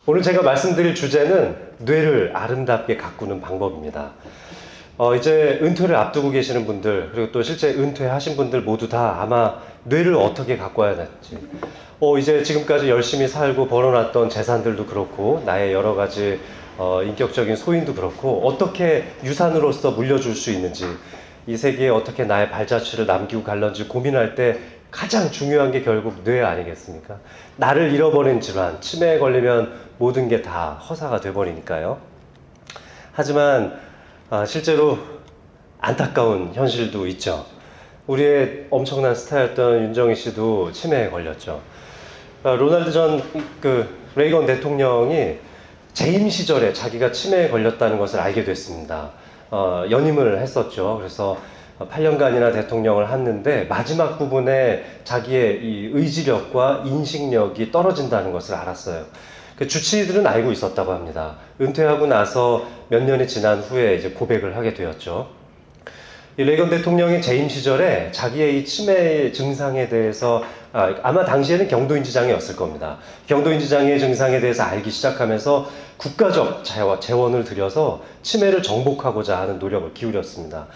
오늘 제가 말씀드릴 주제는 뇌를 아름답게 가꾸는 방법입니다. 이제 은퇴를 앞두고 계시는 분들, 그리고 또 실제 은퇴하신 분들 모두 다 아마 뇌를 어떻게 가꿔야 될지, 이제 지금까지 열심히 살고 벌어놨던 재산들도 그렇고, 나의 여러 가지 인격적인 소인도 그렇고, 어떻게 유산으로서 물려줄 수 있는지, 이 세계에 어떻게 나의 발자취를 남기고 갈런지 고민할 때 가장 중요한 게 결국 뇌 아니겠습니까? 나를 잃어버린 질환, 치매에 걸리면 모든 게 다 허사가 돼버리니까요. 하지만 실제로 안타까운 현실도 있죠. 우리의 엄청난 스타였던 윤정희 씨도 치매에 걸렸죠. 로널드 전 레이건 대통령이 재임 시절에 자기가 치매에 걸렸다는 것을 알게 됐습니다. 연임을 했었죠. 그래서 8년간이나 대통령을 했는데 마지막 부분에 자기의 이 의지력과 인식력이 떨어진다는 것을 알았어요. 그 주치의들은 알고 있었다고 합니다. 은퇴하고 나서 몇 년이 지난 후에 이제 고백을 하게 되었죠. 이 레이건 대통령이 재임 시절에 자기의 이 치매 증상에 대해서 아마 당시에는 경도인지 장애였을 겁니다. 경도인지 장애의 증상에 대해서 알기 시작하면서 국가적 재원을 들여서 치매를 정복하고자 하는 노력을 기울였습니다.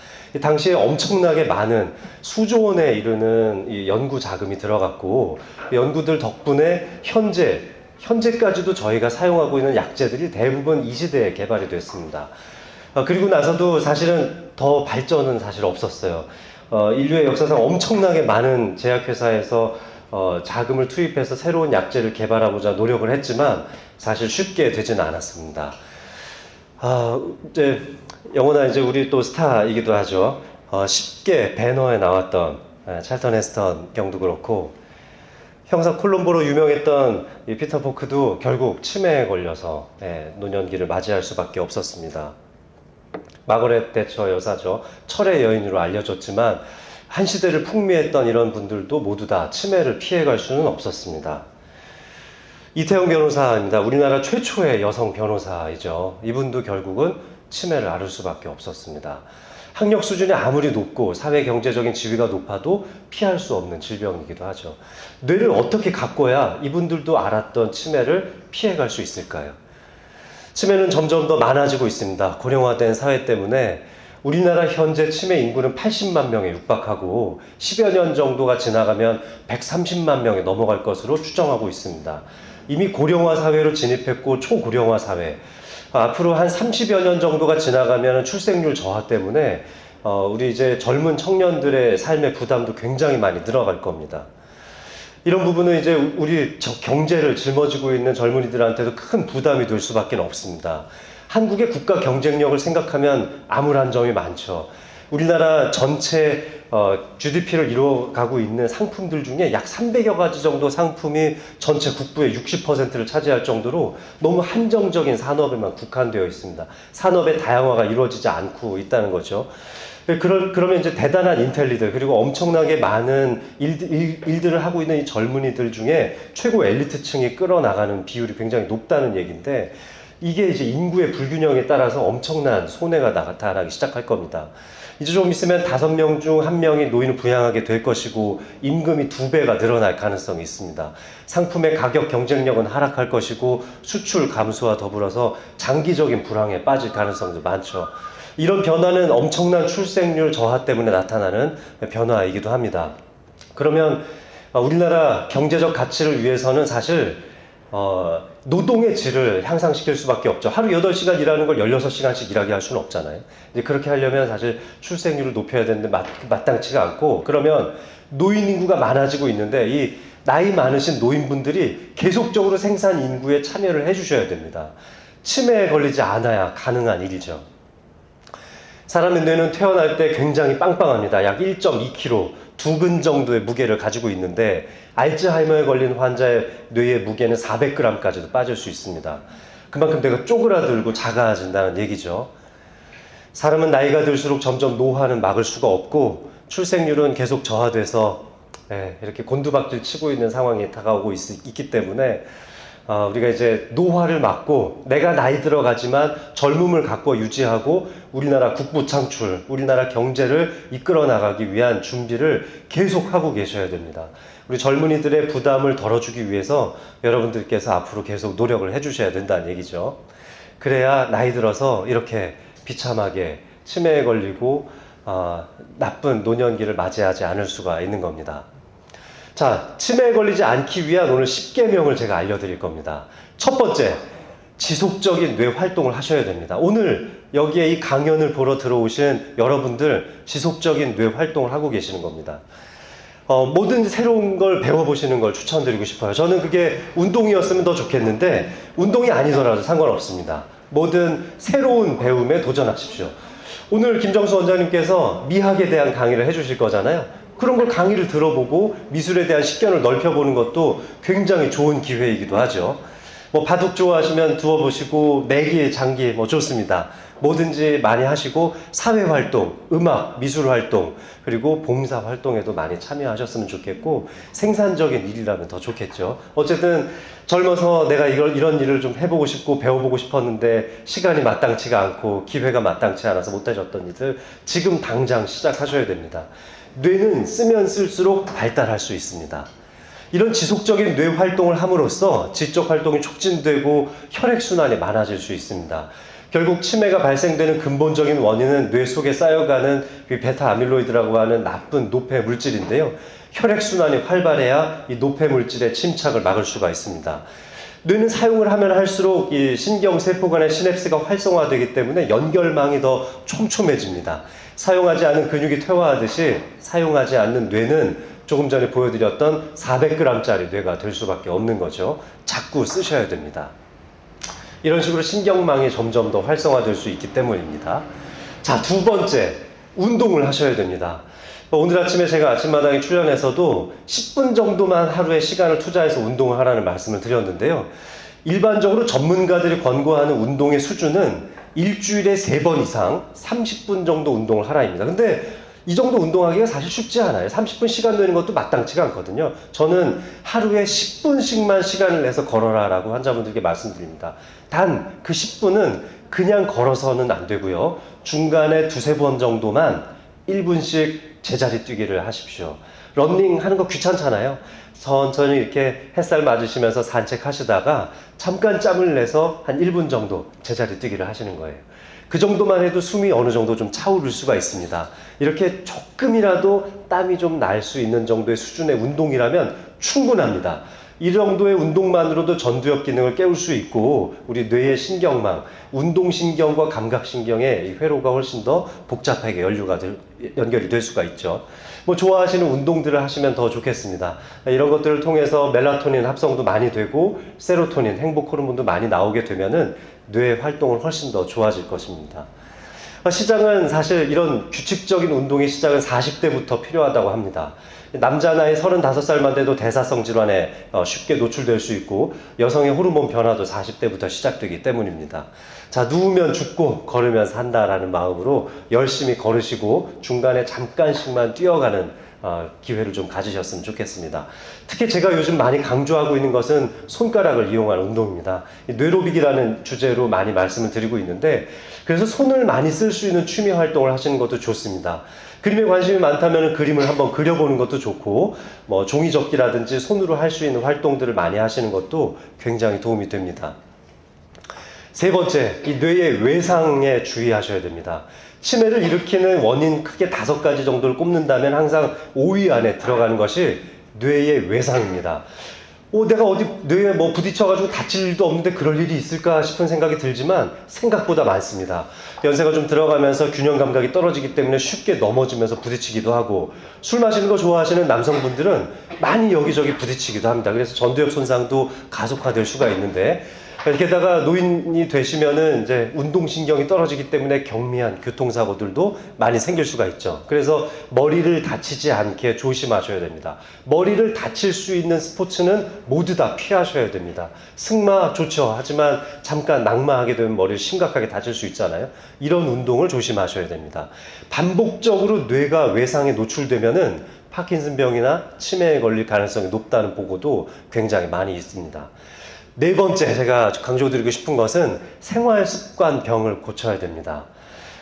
당시에 엄청나게 많은 수조 원에 이르는 이 연구 자금이 들어갔고, 연구들 덕분에 현재까지도 저희가 사용하고 있는 약제들이 대부분 이 시대에 개발이 됐습니다. 그리고 나서도 사실은 더 발전은 사실 없었어요. 인류의 역사상 엄청나게 많은 제약회사에서 자금을 투입해서 새로운 약제를 개발하고자 노력을 했지만 사실 쉽게 되지는 않았습니다. 이제 영원한 이제 우리 또 스타이기도 하죠. 쉽게 배너에 나왔던 찰턴 헤스턴 경도 그렇고, 형사 콜럼보로 유명했던 이 피터 포크도 결국 치매에 걸려서 노년기를 맞이할 수밖에 없었습니다. 마거렛 대처 여사죠. 철의 여인으로 알려졌지만 한 시대를 풍미했던 이런 분들도 모두 다 치매를 피해갈 수는 없었습니다. 이태영 변호사입니다. 우리나라 최초의 여성 변호사이죠. 이분도 결국은 치매를 앓을 수밖에 없었습니다. 학력 수준이 아무리 높고 사회 경제적인 지위가 높아도 피할 수 없는 질병이기도 하죠. 뇌를 어떻게 가꿔야 이분들도 앓았던 치매를 피해갈 수 있을까요? 치매는 점점 더 많아지고 있습니다. 고령화된 사회 때문에 우리나라 현재 치매 인구는 80만 명에 육박하고 10여 년 정도가 지나가면 130만 명에 넘어갈 것으로 추정하고 있습니다. 이미 고령화 사회로 진입했고 초고령화 사회, 앞으로 한 30여 년 정도가 지나가면 출생률 저하 때문에 우리 이제 젊은 청년들의 삶의 부담도 굉장히 많이 늘어갈 겁니다. 이런 부분은 이제 우리 경제를 짊어지고 있는 젊은이들한테도 큰 부담이 될 수밖에 없습니다. 한국의 국가 경쟁력을 생각하면 암울한 점이 많죠. 우리나라 전체 GDP를 이루어가고 있는 상품들 중에 약 300여 가지 정도 상품이 전체 국부의 60%를 차지할 정도로 너무 한정적인 산업에만 국한되어 있습니다. 산업의 다양화가 이루어지지 않고 있다는 거죠. 그러면 이제 대단한 인텔리들, 그리고 엄청나게 많은 일들을 하고 있는 이 젊은이들 중에 최고 엘리트층이 끌어나가는 비율이 굉장히 높다는 얘기인데, 이게 이제 인구의 불균형에 따라서 엄청난 손해가 나타나기 시작할 겁니다. 이제 좀 있으면 5명 중 1명이 노인을 부양하게 될 것이고, 임금이 2배가 늘어날 가능성이 있습니다. 상품의 가격 경쟁력은 하락할 것이고, 수출 감소와 더불어서 장기적인 불황에 빠질 가능성도 많죠. 이런 변화는 엄청난 출생률 저하 때문에 나타나는 변화이기도 합니다. 그러면 우리나라 경제적 가치를 위해서는 사실 노동의 질을 향상시킬 수밖에 없죠. 하루 8시간 일하는 걸 16시간씩 일하게 할 수는 없잖아요. 이제 그렇게 하려면 사실 출생률을 높여야 되는데 마땅치가 않고, 그러면 노인 인구가 많아지고 있는데 이 나이 많으신 노인분들이 계속적으로 생산 인구에 참여를 해주셔야 됩니다. 치매에 걸리지 않아야 가능한 일이죠. 사람의 뇌는 태어날 때 굉장히 빵빵합니다. 약 1.2kg, 2근 정도의 무게를 가지고 있는데 알츠하이머에 걸린 환자의 뇌의 무게는 400g까지도 빠질 수 있습니다. 그만큼 뇌가 쪼그라들고 작아진다는 얘기죠. 사람은 나이가 들수록 점점 노화는 막을 수가 없고 출생률은 계속 저하돼서 이렇게 곤두박질 치고 있는 상황이 다가오고 있기 때문에 우리가 이제 노화를 막고 내가 나이 들어가지만 젊음을 갖고 유지하고 우리나라 국부 창출, 우리나라 경제를 이끌어 나가기 위한 준비를 계속 하고 계셔야 됩니다. 우리 젊은이들의 부담을 덜어주기 위해서 여러분들께서 앞으로 계속 노력을 해주셔야 된다는 얘기죠. 그래야 나이 들어서 이렇게 비참하게 치매에 걸리고 나쁜 노년기를 맞이하지 않을 수가 있는 겁니다. 자, 치매에 걸리지 않기 위한 오늘 10계명을 제가 알려드릴 겁니다. 첫 번째, 지속적인 뇌 활동을 하셔야 됩니다. 오늘 여기에 이 강연을 보러 들어오신 여러분들 지속적인 뇌 활동을 하고 계시는 겁니다. 뭐든 새로운 걸 배워보시는 걸 추천드리고 싶어요. 저는 그게 운동이었으면 더 좋겠는데 운동이 아니더라도 상관없습니다. 뭐든 새로운 배움에 도전하십시오. 오늘 김정수 원장님께서 미학에 대한 강의를 해주실 거잖아요. 그런 걸 강의를 들어보고 미술에 대한 식견을 넓혀보는 것도 굉장히 좋은 기회이기도 하죠. 뭐 바둑 좋아하시면 두어보시고 내기, 장기 뭐 좋습니다. 뭐든지 많이 하시고 사회활동, 음악, 미술활동 그리고 봉사활동에도 많이 참여하셨으면 좋겠고 생산적인 일이라면 더 좋겠죠. 어쨌든 젊어서 내가 이런 일을 좀 해보고 싶고 배워보고 싶었는데 시간이 마땅치가 않고 기회가 마땅치 않아서 못하셨던 일들 지금 당장 시작하셔야 됩니다. 뇌는 쓰면 쓸수록 발달할 수 있습니다. 이런 지속적인 뇌 활동을 함으로써 지적 활동이 촉진되고 혈액순환이 많아질 수 있습니다. 결국 치매가 발생되는 근본적인 원인은 뇌 속에 쌓여가는 베타 아밀로이드라고 하는 나쁜 노폐 물질인데요. 혈액순환이 활발해야 이 노폐 물질의 침착을 막을 수가 있습니다. 뇌는 사용을 하면 할수록 이 신경세포 간의 시냅스가 활성화되기 때문에 연결망이 더 촘촘해집니다. 사용하지 않은 근육이 퇴화하듯이 사용하지 않는 뇌는 조금 전에 보여드렸던 400g짜리 뇌가 될 수밖에 없는 거죠. 자꾸 쓰셔야 됩니다. 이런 식으로 신경망이 점점 더 활성화될 수 있기 때문입니다. 자, 두 번째, 운동을 하셔야 됩니다. 오늘 아침에 제가 아침마당에 출연해서도 10분 정도만 하루에 시간을 투자해서 운동을 하라는 말씀을 드렸는데요. 일반적으로 전문가들이 권고하는 운동의 수준은 일주일에 3번 이상 30분 정도 운동을 하라입니다. 근데 이 정도 운동하기가 사실 쉽지 않아요. 30분 시간 내는 것도 마땅치가 않거든요. 저는 하루에 10분씩만 시간을 내서 걸어라 라고 환자분들께 말씀드립니다. 단 그 10분은 그냥 걸어서는 안 되고요. 중간에 2-3번 정도만 1분씩 제자리 뛰기를 하십시오. 러닝 하는 거 귀찮잖아요. 천천히 이렇게 햇살 맞으시면서 산책하시다가 잠깐 짬을 내서 한 1분 정도 제자리 뛰기를 하시는 거예요. 그 정도만 해도 숨이 어느 정도 좀 차오를 수가 있습니다. 이렇게 조금이라도 땀이 좀 날 수 있는 정도의 수준의 운동이라면 충분합니다. 이 정도의 운동만으로도 전두엽 기능을 깨울 수 있고 우리 뇌의 신경망, 운동신경과 감각신경의 회로가 훨씬 더 복잡하게 연결이 될 수가 있죠. 뭐 좋아하시는 운동들을 하시면 더 좋겠습니다. 이런 것들을 통해서 멜라토닌 합성도 많이 되고 세로토닌, 행복 호르몬도 많이 나오게 되면은 뇌의 활동은 훨씬 더 좋아질 것입니다. 시작은 사실 이런 규칙적인 운동의 시작은 40대부터 필요하다고 합니다. 남자 나이 35살만 돼도 대사성 질환에 쉽게 노출될 수 있고 여성의 호르몬 변화도 40대부터 시작되기 때문입니다. 자, 누우면 죽고 걸으면 산다라는 마음으로 열심히 걸으시고 중간에 잠깐씩만 뛰어가는 기회를 좀 가지셨으면 좋겠습니다. 특히 제가 요즘 많이 강조하고 있는 것은 손가락을 이용한 운동입니다. 뇌로빅이라는 주제로 많이 말씀을 드리고 있는데 그래서 손을 많이 쓸 수 있는 취미 활동을 하시는 것도 좋습니다. 그림에 관심이 많다면 그림을 한번 그려보는 것도 좋고 뭐 종이접기라든지 손으로 할 수 있는 활동들을 많이 하시는 것도 굉장히 도움이 됩니다. 세 번째, 이 뇌의 외상에 주의하셔야 됩니다. 치매를 일으키는 원인 크게 5가지 정도를 꼽는다면 항상 5위 안에 들어가는 것이 뇌의 외상입니다. 내가 어디 뇌에 뭐 부딪혀가지고 다칠 일도 없는데 그럴 일이 있을까 싶은 생각이 들지만 생각보다 많습니다. 연세가 좀 들어가면서 균형 감각이 떨어지기 때문에 쉽게 넘어지면서 부딪히기도 하고 술 마시는 거 좋아하시는 남성분들은 많이 여기저기 부딪히기도 합니다. 그래서 전두엽 손상도 가속화될 수가 있는데 게다가 노인이 되시면은 이제 운동신경이 떨어지기 때문에 경미한 교통사고들도 많이 생길 수가 있죠. 그래서 머리를 다치지 않게 조심하셔야 됩니다. 머리를 다칠 수 있는 스포츠는 모두 다 피하셔야 됩니다. 승마 좋죠. 하지만 잠깐 낙마하게 되면 머리를 심각하게 다칠 수 있잖아요. 이런 운동을 조심하셔야 됩니다. 반복적으로 뇌가 외상에 노출되면은 파킨슨병이나 치매에 걸릴 가능성이 높다는 보고도 굉장히 많이 있습니다. 네 번째 제가 강조드리고 싶은 것은 생활 습관 병을 고쳐야 됩니다.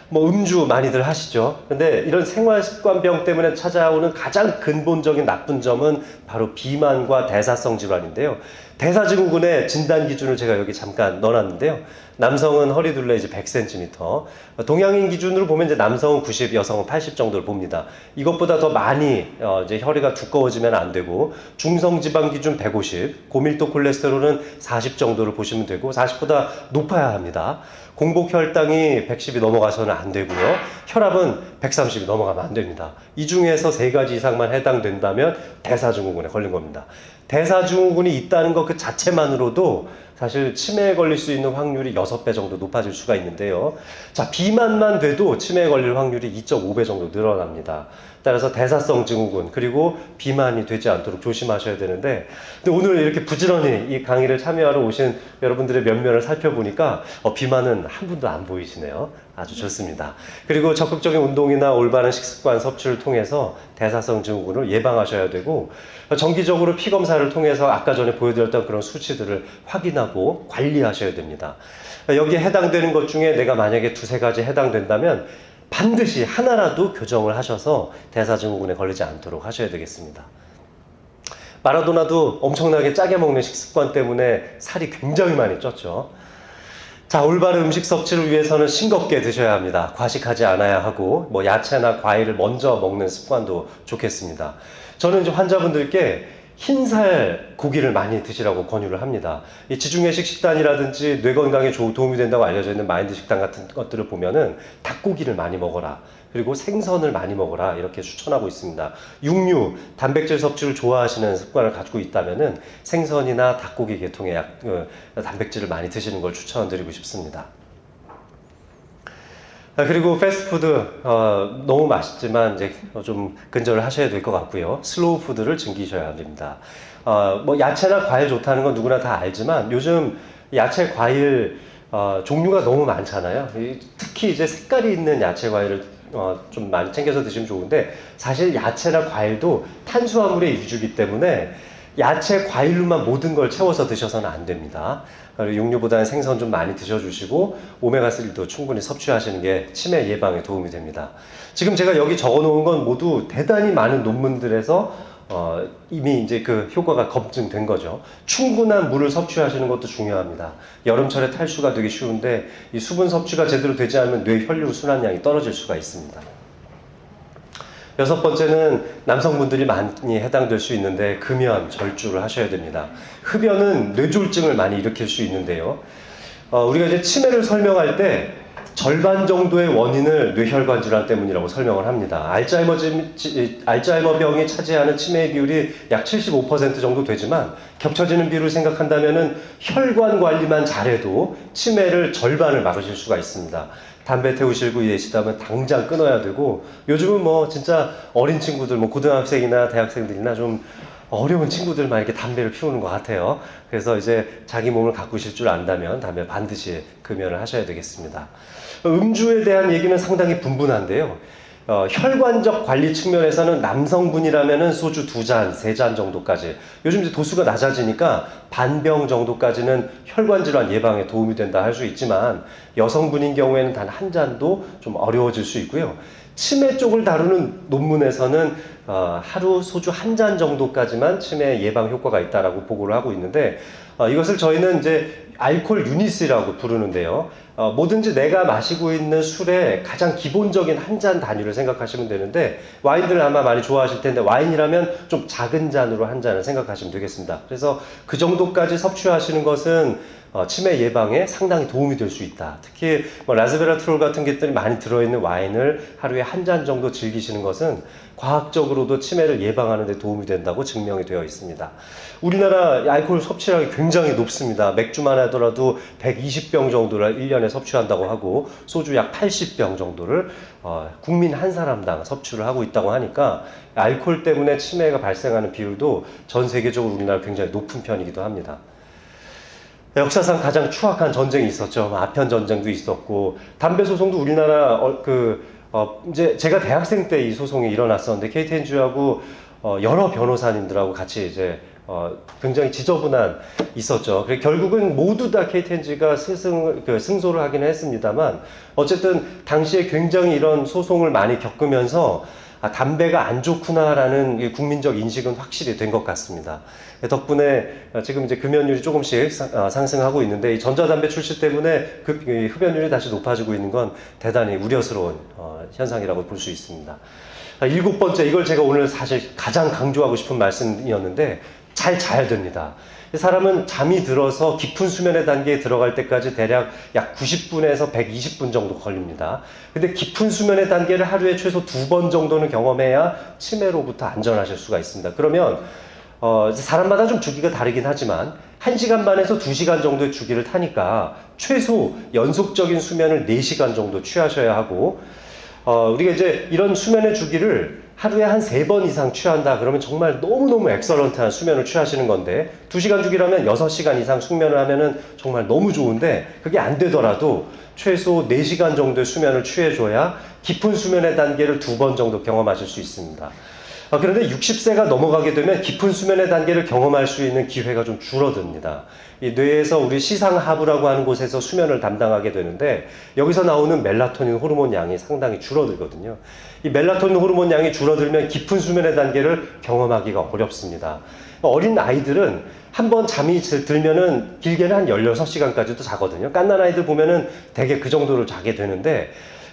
뭐 음주 많이들 하시죠. 근데 이런 생활 습관병 때문에 찾아오는 가장 근본적인 나쁜 점은 바로 비만과 대사성 질환인데요. 대사증후군의 진단 기준을 제가 여기 잠깐 넣어놨는데요. 남성은 허리둘레 이제 100cm, 동양인 기준으로 보면 이제 남성은 90, 여성은 80 정도를 봅니다. 이것보다 더 많이 이제 혈의가 두꺼워지면 안 되고, 중성지방 기준 150, 고밀도 콜레스테롤은 40 정도를 보시면 되고, 40보다 높아야 합니다. 공복 혈당이 110이 넘어가서는 안 되고요. 혈압은 130이 넘어가면 안 됩니다. 이 중에서 세 가지 이상만 해당된다면 대사증후군에 걸린 겁니다. 대사증후군이 있다는 것 그 자체만으로도 사실 치매에 걸릴 수 있는 확률이 6배 정도 높아질 수가 있는데요. 자, 비만만 돼도 치매에 걸릴 확률이 2.5배 정도 늘어납니다. 따라서 대사성 증후군 그리고 비만이 되지 않도록 조심하셔야 되는데, 근데 오늘 이렇게 부지런히 이 강의를 참여하러 오신 여러분들의 면면을 살펴보니까 비만은 한 분도 안 보이시네요. 아주 좋습니다. 그리고 적극적인 운동이나 올바른 식습관 섭취를 통해서 대사성 증후군을 예방하셔야 되고, 정기적으로 피 검사를 통해서 아까 전에 보여드렸던 그런 수치들을 확인하고 관리하셔야 됩니다. 여기에 해당되는 것 중에 내가 만약에 두세 가지 해당된다면 반드시 하나라도 교정을 하셔서 대사증후군에 걸리지 않도록 하셔야 되겠습니다. 마라도나도 엄청나게 짜게 먹는 식습관 때문에 살이 굉장히 많이 쪘죠. 자, 올바른 음식 섭취를 위해서는 싱겁게 드셔야 합니다. 과식하지 않아야 하고, 뭐 야채나 과일을 먼저 먹는 습관도 좋겠습니다. 저는 이제 환자분들께 흰살 고기를 많이 드시라고 권유를 합니다. 이 지중해식 식단이라든지 뇌 건강에 도움이 된다고 알려져 있는 마인드 식단 같은 것들을 보면은 닭고기를 많이 먹어라, 그리고 생선을 많이 먹어라, 이렇게 추천하고 있습니다. 육류, 단백질 섭취를 좋아하시는 습관을 가지고 있다면은 생선이나 닭고기 계통의 단백질을 많이 드시는 걸 추천드리고 싶습니다. 그리고 패스트푸드 너무 맛있지만 이제 좀 근절을 하셔야 될 것 같고요. 슬로우 푸드를 즐기셔야 됩니다. 뭐 야채나 과일 좋다는 건 누구나 다 알지만 요즘 야채 과일 종류가 너무 많잖아요. 특히 이제 색깔이 있는 야채 과일을 좀 많이 챙겨서 드시면 좋은데, 사실 야채나 과일도 탄수화물의 위주이기 때문에 야채, 과일로만 모든 걸 채워서 드셔서는 안 됩니다. 육류보다는 생선 좀 많이 드셔주시고 오메가3도 충분히 섭취하시는 게 치매 예방에 도움이 됩니다. 지금 제가 여기 적어 놓은 건 모두 대단히 많은 논문들에서 이미 이제 그 효과가 검증된 거죠. 충분한 물을 섭취하시는 것도 중요합니다. 여름철에 탈수가 되기 쉬운데 이 수분 섭취가 제대로 되지 않으면 뇌 혈류 순환량이 떨어질 수가 있습니다. 여섯 번째는 남성분들이 많이 해당될 수 있는데 금연, 절주를 하셔야 됩니다. 흡연은 뇌졸중을 많이 일으킬 수 있는데요. 우리가 이제 치매를 설명할 때 절반 정도의 원인을 뇌혈관 질환 때문이라고 설명을 합니다. 알츠하이머병이 차지하는 치매의 비율이 약 75% 정도 되지만 겹쳐지는 비율을 생각한다면 혈관 관리만 잘해도 치매를 절반을 막으실 수가 있습니다. 담배 태우시고 계시다면 당장 끊어야 되고, 요즘은 뭐 진짜 어린 친구들, 뭐 고등학생이나 대학생들이나 좀 어려운 친구들만 이렇게 담배를 피우는 것 같아요. 그래서 이제 자기 몸을 가꾸실 줄 안다면 담배 반드시 금연을 하셔야 되겠습니다. 음주에 대한 얘기는 상당히 분분한데요. 혈관적 관리 측면에서는 남성분이라면은 소주 2잔, 3잔 정도까지, 요즘 이제 도수가 낮아지니까 반병 정도까지는 혈관 질환 예방에 도움이 된다 할 수 있지만, 여성분인 경우에는 단 한 잔도 좀 어려워질 수 있고요. 치매 쪽을 다루는 논문에서는 하루 소주 1잔 정도까지만 치매 예방 효과가 있다라고 보고를 하고 있는데, 이것을 저희는 이제 알코올 유닛이라고 부르는데요. 뭐든지 내가 마시고 있는 술의 가장 기본적인 한 잔 단위를 생각하시면 되는데, 와인들을 아마 많이 좋아하실 텐데 와인이라면 좀 작은 잔으로 한 잔을 생각하시면 되겠습니다. 그래서 그 정도까지 섭취하시는 것은 치매 예방에 상당히 도움이 될 수 있다. 특히 뭐 라즈베라트롤 같은 것들이 많이 들어있는 와인을 하루에 한 잔 정도 즐기시는 것은 과학적으로도 치매를 예방하는 데 도움이 된다고 증명이 되어 있습니다. 우리나라 알코올 섭취량이 굉장히 높습니다. 맥주만 하더라도 120병 정도를 1년에 섭취한다고 하고, 소주 약 80병 정도를 국민 한 사람당 섭취를 하고 있다고 하니까 알코올 때문에 치매가 발생하는 비율도 전 세계적으로 우리나라 굉장히 높은 편이기도 합니다. 역사상 가장 추악한 전쟁이 있었죠. 아편 전쟁도 있었고, 담배 소송도 우리나라 이제 제가 대학생 때 이 소송이 일어났었는데 KTNG하고 여러 변호사님들하고 같이 이제 굉장히 지저분한 있었죠. 그래서 결국은 모두 다 KTNG가 승소를 하기는 했습니다만 어쨌든 당시에 굉장히 이런 소송을 많이 겪으면서 담배가 안 좋구나라는 국민적 인식은 확실히 된 것 같습니다. 덕분에 지금 이제 금연율이 조금씩 상승하고 있는데 이 전자담배 출시 때문에 흡연율이 다시 높아지고 있는 건 대단히 우려스러운 현상이라고 볼 수 있습니다. 7번째, 이걸 제가 오늘 사실 가장 강조하고 싶은 말씀이었는데 잘 자야 됩니다. 사람은 잠이 들어서 깊은 수면의 단계에 들어갈 때까지 대략 약 90분에서 120분 정도 걸립니다. 근데 깊은 수면의 단계를 하루에 최소 2번 정도는 경험해야 치매로부터 안전하실 수가 있습니다. 그러면 사람마다 좀 주기가 다르긴 하지만 1시간 반에서 2시간 정도의 주기를 타니까 최소 연속적인 수면을 4시간 정도 취하셔야 하고 우리가 이제 이런 수면의 주기를 하루에 한 3번 이상 취한다 그러면 정말 너무너무 엑설런트한 수면을 취하시는 건데 2시간 주기라면 6시간 이상 숙면을 하면은 정말 너무 좋은데 그게 안 되더라도 최소 4시간 정도의 수면을 취해줘야 깊은 수면의 단계를 2번 정도 경험하실 수 있습니다. 그런데 60세가 넘어가게 되면 깊은 수면의 단계를 경험할 수 있는 기회가 좀 줄어듭니다. 이 뇌에서 우리 시상하부라고 하는 곳에서 수면을 담당하게 되는데 여기서 나오는 멜라토닌 호르몬 양이 상당히 줄어들거든요. 이 멜라토닌 호르몬 양이 줄어들면 깊은 수면의 단계를 경험하기가 어렵습니다. 어린 아이들은 한번 잠이 들면은 길게는 한 16시간까지도 자거든요. 갓난 아이들 보면은 대개 그 정도를 자게 되는데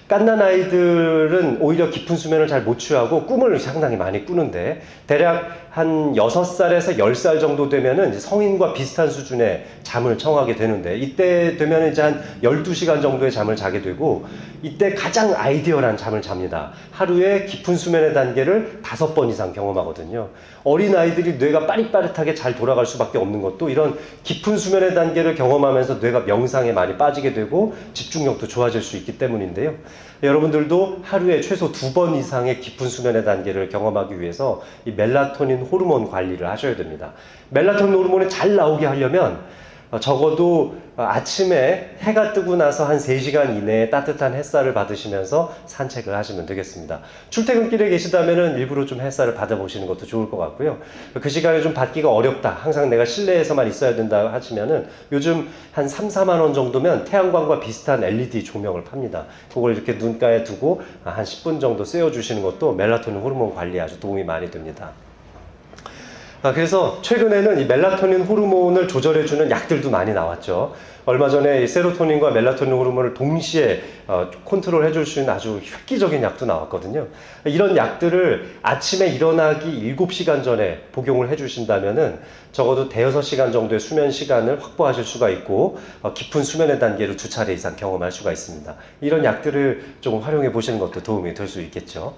갓난 아이들은 오히려 깊은 수면을 잘 못 취하고 꿈을 상당히 많이 꾸는데 대략 한 6살에서 10살 정도 되면은 이제 성인과 비슷한 수준의 잠을 청하게 되는데 이때 되면 이제 한 12시간 정도의 잠을 자게 되고 이때 가장 아이디어한 잠을 잡니다. 하루에 깊은 수면의 단계를 5번 이상 경험하거든요. 어린 아이들이 뇌가 빠릿빠릿하게 잘 돌아갈 수밖에 없는 것도 이런 깊은 수면의 단계를 경험하면서 뇌가 명상에 많이 빠지게 되고 집중력도 좋아질 수 있기 때문인데요. 여러분들도 하루에 최소 2번 이상의 깊은 수면의 단계를 경험하기 위해서 이 멜라토닌 호르몬 관리를 하셔야 됩니다. 멜라토닌 호르몬이 잘 나오게 하려면 적어도 아침에 해가 뜨고 나서 한 3시간 이내에 따뜻한 햇살을 받으시면서 산책을 하시면 되겠습니다. 출퇴근길에 계시다면 일부러 좀 햇살을 받아보시는 것도 좋을 것 같고요. 그 시간에 좀 받기가 어렵다. 항상 내가 실내에서만 있어야 된다 하시면은 요즘 한 3, 4만 원 정도면 태양광과 비슷한 LED 조명을 팝니다. 그걸 이렇게 눈가에 두고 한 10분 정도 쐬어주시는 것도 멜라토닌 호르몬 관리에 아주 도움이 많이 됩니다. 그래서 최근에는 이 멜라토닌 호르몬을 조절해주는 약들도 많이 나왔죠. 얼마 전에 이 세로토닌과 멜라토닌 호르몬을 동시에 컨트롤 해줄 수 있는 아주 획기적인 약도 나왔거든요. 이런 약들을 아침에 일어나기 7시간 전에 복용을 해주신다면은 적어도 대여섯 시간 정도의 수면 시간을 확보하실 수가 있고 깊은 수면의 단계를 2차례 이상 경험할 수가 있습니다. 이런 약들을 조금 활용해 보시는 것도 도움이 될 수 있겠죠.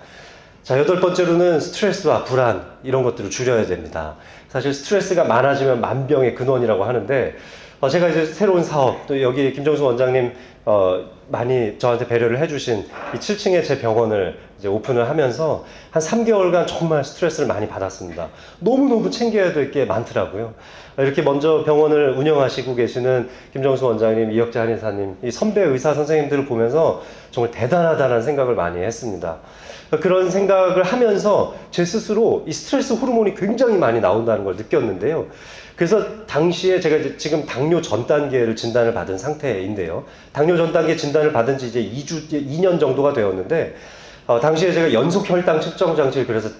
자, 8번째로는 스트레스와 불안 이런 것들을 줄여야 됩니다. 사실 스트레스가 많아지면 만병의 근원이라고 하는데 제가 이제 새로운 사업 또 여기 김정수 원장님 많이 저한테 배려를 해주신 이 7층에 제 병원을 이제 오픈을 하면서 한 3개월간 정말 스트레스를 많이 받았습니다. 너무너무 챙겨야 될 게 많더라고요. 이렇게 먼저 병원을 운영하시고 계시는 김정수 원장님, 이혁재 한의사님, 이 선배 의사 선생님들을 보면서 정말 대단하다는 생각을 많이 했습니다. 그런 생각을 하면서 제 스스로 이 스트레스 호르몬이 굉장히 많이 나온다는 걸 느꼈는데요. 그래서 당시에 제가 이제 지금 당뇨 전 단계를 진단을 받은 상태인데요. 당뇨 전 단계 진단을 받은 지 이제 2년 정도가 되었는데, 당시에 제가 연속 혈당 측정 장치를 그래서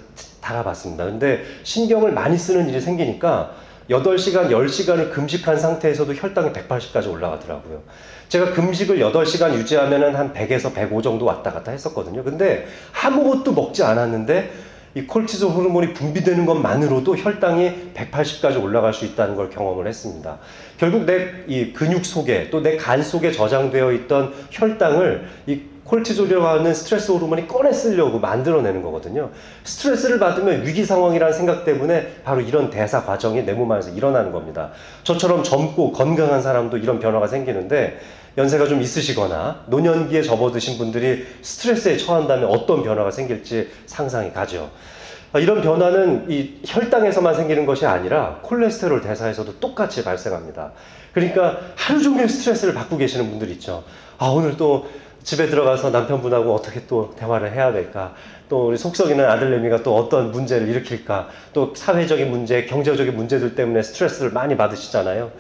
달아봤습니다. 근데 신경을 많이 쓰는 일이 생기니까 8시간, 10시간을 금식한 상태에서도 혈당이 180까지 올라가더라고요. 제가 금식을 8시간 유지하면 한 100에서 105 정도 왔다 갔다 했었거든요. 근데 아무것도 먹지 않았는데 이 콜티졸 호르몬이 분비되는 것만으로도 혈당이 180까지 올라갈 수 있다는 걸 경험을 했습니다. 결국 내 이 근육 속에 또 내 간 속에 저장되어 있던 혈당을 이 콜티졸이라고 하는 스트레스 호르몬이 꺼내 쓰려고 만들어내는 거거든요. 스트레스를 받으면 위기 상황이라는 생각 때문에 바로 이런 대사 과정이 내 몸 안에서 일어나는 겁니다. 저처럼 젊고 건강한 사람도 이런 변화가 생기는데 연세가 좀 있으시거나 노년기에 접어드신 분들이 스트레스에 처한다면 어떤 변화가 생길지 상상이 가죠. 이런 변화는 이 혈당에서만 생기는 것이 아니라 콜레스테롤 대사에서도 똑같이 발생합니다. 그러니까 하루 종일 스트레스를 받고 계시는 분들 있죠. 오늘 또 집에 들어가서 남편분하고 어떻게 또 대화를 해야 될까? 또 우리 속썩이는 아들내미가 또 어떤 문제를 일으킬까? 또 사회적인 문제, 경제적인 문제들 때문에 스트레스를 많이 받으시잖아요.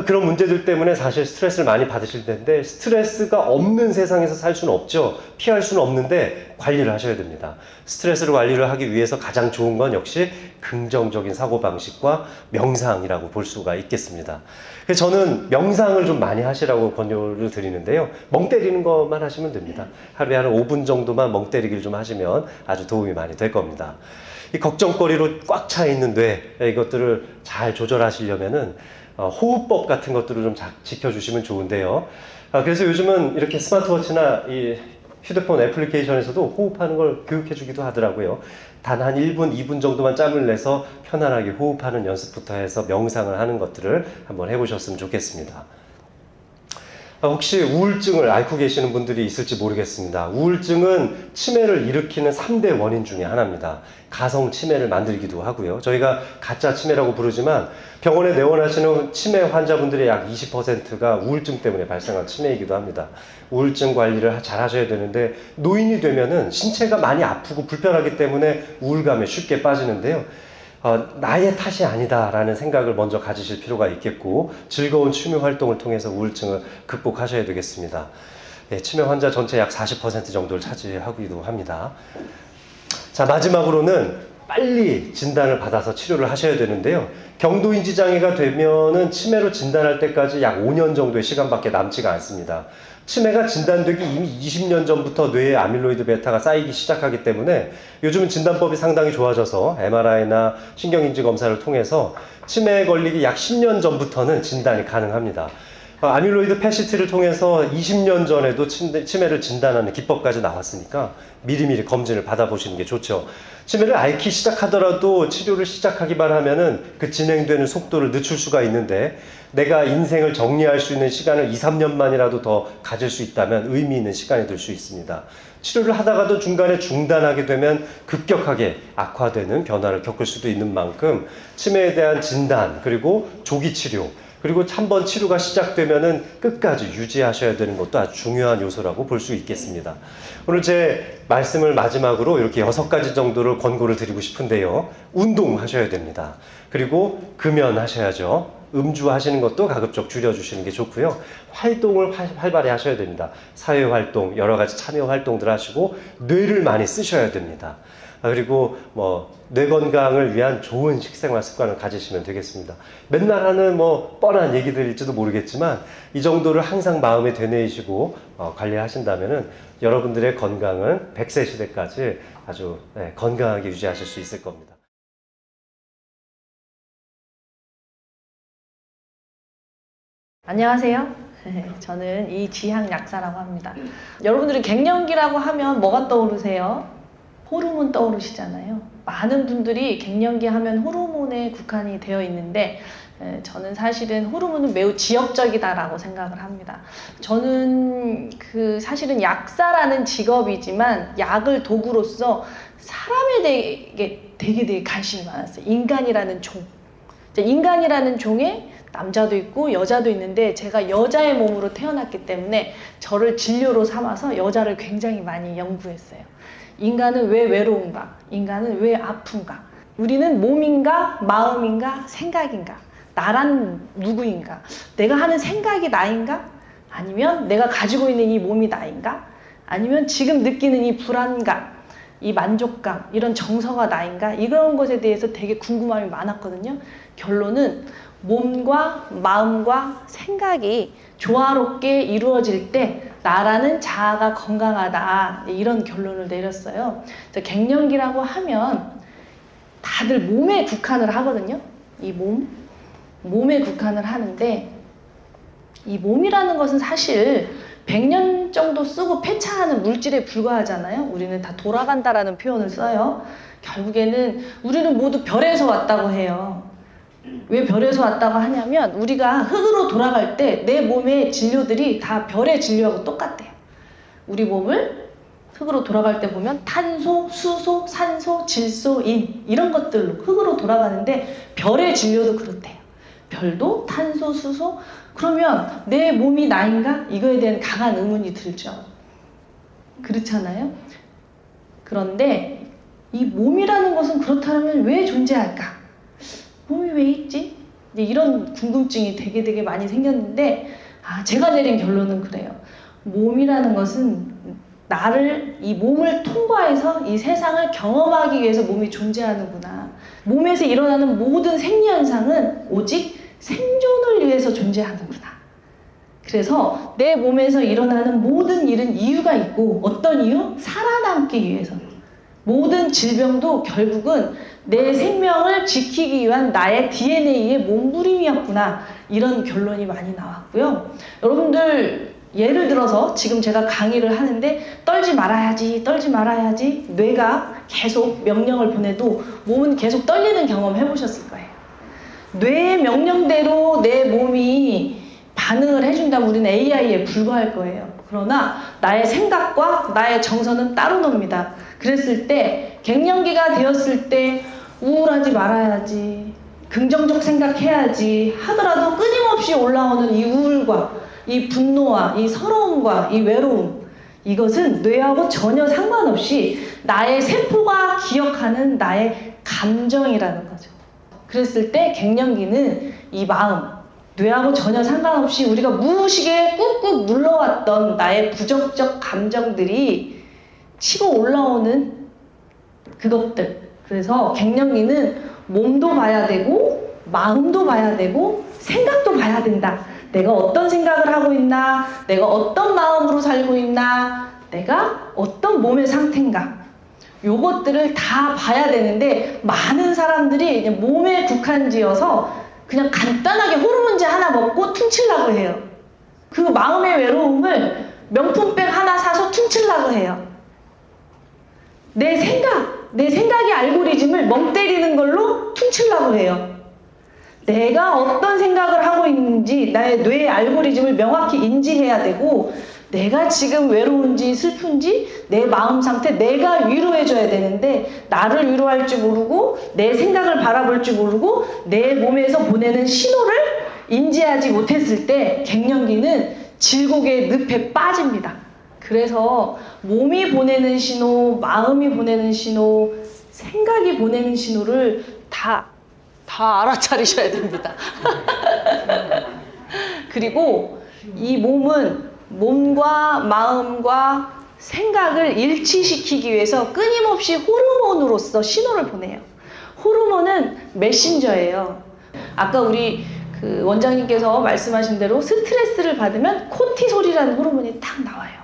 그런 문제들 때문에 사실 스트레스를 많이 받으실 텐데 스트레스가 없는 세상에서 살 수는 없죠. 피할 수는 없는데 관리를 하셔야 됩니다. 스트레스를 관리를 하기 위해서 가장 좋은 건 역시 긍정적인 사고방식과 명상이라고 볼 수가 있겠습니다. 그래서 저는 명상을 좀 많이 하시라고 권유를 드리는데요. 멍 때리는 것만 하시면 됩니다. 하루에 한 5분 정도만 멍 때리기를 좀 하시면 아주 도움이 많이 될 겁니다. 이 걱정거리로 꽉 차 있는 뇌, 이것들을 잘 조절하시려면은 호흡법 같은 것들을 좀 지켜주시면 좋은데요. 그래서 요즘은 이렇게 스마트워치나 이 휴대폰 애플리케이션에서도 호흡하는 걸 교육해주기도 하더라고요. 단 한 1분, 2분 정도만 짬을 내서 편안하게 호흡하는 연습부터 해서 명상을 하는 것들을 한번 해보셨으면 좋겠습니다. 혹시 우울증을 앓고 계시는 분들이 있을지 모르겠습니다. 우울증은 치매를 일으키는 3대 원인 중에 하나입니다. 가성 치매를 만들기도 하고요. 저희가 가짜 치매라고 부르지만 병원에 내원하시는 치매 환자분들의 약 20%가 우울증 때문에 발생한 치매이기도 합니다. 우울증 관리를 잘 하셔야 되는데 노인이 되면은 신체가 많이 아프고 불편하기 때문에 우울감에 쉽게 빠지는데요. 나의 탓이 아니다라는 생각을 먼저 가지실 필요가 있겠고 즐거운 취미 활동을 통해서 우울증을 극복하셔야 되겠습니다. 치매 환자 전체 약 40% 정도를 차지하기도 합니다. 자, 마지막으로는 빨리 진단을 받아서 치료를 하셔야 되는데요. 경도인지 장애가 되면은 치매로 진단할 때까지 약 5년 정도의 시간밖에 남지가 않습니다. 치매가 진단되기 이미 20년 전부터 뇌에 아밀로이드 베타가 쌓이기 시작하기 때문에 요즘은 진단법이 상당히 좋아져서 MRI나 신경인지 검사를 통해서 치매에 걸리기 약 10년 전부터는 진단이 가능합니다. 아밀로이드 PET를 통해서 20년 전에도 치매를 진단하는 기법까지 나왔으니까 미리미리 검진을 받아보시는 게 좋죠. 치매를 앓기 시작하더라도 치료를 시작하기만 하면은 그 진행되는 속도를 늦출 수가 있는데 내가 인생을 정리할 수 있는 시간을 2, 3년만이라도 더 가질 수 있다면 의미 있는 시간이 될 수 있습니다. 치료를 하다가도 중간에 중단하게 되면 급격하게 악화되는 변화를 겪을 수도 있는 만큼 치매에 대한 진단 그리고 조기 치료 그리고 한번 치료가 시작되면은 끝까지 유지하셔야 되는 것도 아주 중요한 요소라고 볼 수 있겠습니다. 오늘 제 말씀을 마지막으로 이렇게 6가지 정도를 권고를 드리고 싶은데요. 운동하셔야 됩니다. 그리고 금연하셔야죠. 음주 하시는 것도 가급적 줄여주시는 게 좋고요. 활동을 활발히 하셔야 됩니다. 사회활동, 여러 가지 참여 활동들 하시고 뇌를 많이 쓰셔야 됩니다. 그리고 뇌 건강을 위한 좋은 식생활 습관을 가지시면 되겠습니다. 맨날 하는 뻔한 얘기들일지도 모르겠지만 이 정도를 항상 마음에 되뇌이시고 관리하신다면은 여러분들의 건강은 100세 시대까지 아주 건강하게 유지하실 수 있을 겁니다. 안녕하세요. 저는 이지향 약사라고 합니다. 여러분들이 갱년기라고 하면 뭐가 떠오르세요? 호르몬 떠오르시잖아요. 많은 분들이 갱년기 하면 호르몬에 국한이 되어 있는데 저는 사실은 호르몬은 매우 지역적이다라고 생각을 합니다. 저는 사실은 약사라는 직업이지만 약을 도구로서 사람에 되게 관심이 많았어요. 인간이라는 종. 인간이라는 종에 남자도 있고 여자도 있는데 제가 여자의 몸으로 태어났기 때문에 저를 진료로 삼아서 여자를 굉장히 많이 연구했어요. 인간은 왜 외로운가? 인간은 왜 아픈가? 우리는 몸인가? 마음인가? 생각인가? 나란 누구인가? 내가 하는 생각이 나인가? 아니면 내가 가지고 있는 이 몸이 나인가? 아니면 지금 느끼는 이 불안감, 이 만족감, 이런 정서가 나인가? 이런 것에 대해서 되게 궁금함이 많았거든요. 결론은 몸과 마음과 생각이 조화롭게 이루어질 때 나라는 자아가 건강하다, 이런 결론을 내렸어요. 그래서 갱년기라고 하면 다들 몸에 국한을 하거든요. 이 몸에 국한을 하는데 이 몸이라는 것은 사실 100년 정도 쓰고 폐차하는 물질에 불과하잖아요. 우리는 다 돌아간다라는 표현을 써요. 결국에는 우리는 모두 별에서 왔다고 해요. 왜 별에서 왔다고 하냐면 우리가 흙으로 돌아갈 때 내 몸의 진료들이 다 별의 진료하고 똑같대요. 우리 몸을 흙으로 돌아갈 때 보면 탄소, 수소, 산소, 질소, 인 이런 것들로 흙으로 돌아가는데 별의 진료도 그렇대요. 별도 탄소, 수소. 그러면 내 몸이 나인가? 이거에 대한 강한 의문이 들죠. 그렇잖아요. 그런데 이 몸이라는 것은 그렇다면 왜 존재할까? 몸이 왜 있지? 이제 이런 궁금증이 되게 많이 생겼는데 제가 내린 결론은 그래요. 몸이라는 것은 나를 이 몸을 통과해서 이 세상을 경험하기 위해서 몸이 존재하는구나. 몸에서 일어나는 모든 생리현상은 오직 생존을 위해서 존재하는구나. 그래서 내 몸에서 일어나는 모든 일은 이유가 있고 어떤 이유? 살아남기 위해서. 모든 질병도 결국은 내 생명을 지키기 위한 나의 DNA의 몸부림이었구나. 이런 결론이 많이 나왔고요. 여러분들 예를 들어서 지금 제가 강의를 하는데 떨지 말아야지, 떨지 말아야지 뇌가 계속 명령을 보내도 몸은 계속 떨리는 경험 해보셨을 거예요. 뇌의 명령대로 내 몸이 반응을 해준다면 우리는 AI에 불과할 거예요. 그러나 나의 생각과 나의 정서는 따로 놉니다. 그랬을 때 갱년기가 되었을 때 우울하지 말아야지, 긍정적 생각해야지 하더라도 끊임없이 올라오는 이 우울과 이 분노와 이 서러움과 이 외로움, 이것은 뇌하고 전혀 상관없이 나의 세포가 기억하는 나의 감정이라는 거죠. 그랬을 때 갱년기는 이 마음, 뇌하고 전혀 상관없이 우리가 무의식에 꾹꾹 눌러왔던 나의 부정적 감정들이 치고 올라오는 그것들. 그래서 갱년기는 몸도 봐야 되고 마음도 봐야 되고 생각도 봐야 된다. 내가 어떤 생각을 하고 있나, 내가 어떤 마음으로 살고 있나, 내가 어떤 몸의 상태인가, 요것들을 다 봐야 되는데 많은 사람들이 그냥 몸에 국한지어서 그냥 간단하게 호르몬제 하나 먹고 퉁치려고 해요. 그 마음의 외로움을 명품백 하나 사서 퉁치려고 해요. 내 생각의 알고리즘을 멍 때리는 걸로 퉁치려고 해요. 내가 어떤 생각을 하고 있는지 나의 뇌의 알고리즘을 명확히 인지해야 되고, 내가 지금 외로운지 슬픈지 내 마음 상태 내가 위로해줘야 되는데 나를 위로할 줄 모르고 내 생각을 바라볼 줄 모르고 내 몸에서 보내는 신호를 인지하지 못했을 때 갱년기는 질곡의 늪에 빠집니다. 그래서 몸이 보내는 신호, 마음이 보내는 신호, 생각이 보내는 신호를 다 알아차리셔야 됩니다. 그리고 이 몸과 마음과 생각을 일치시키기 위해서 끊임없이 호르몬으로서 신호를 보내요. 호르몬은 메신저예요. 아까 우리 그 원장님께서 말씀하신 대로 스트레스를 받으면 코티솔이라는 호르몬이 딱 나와요.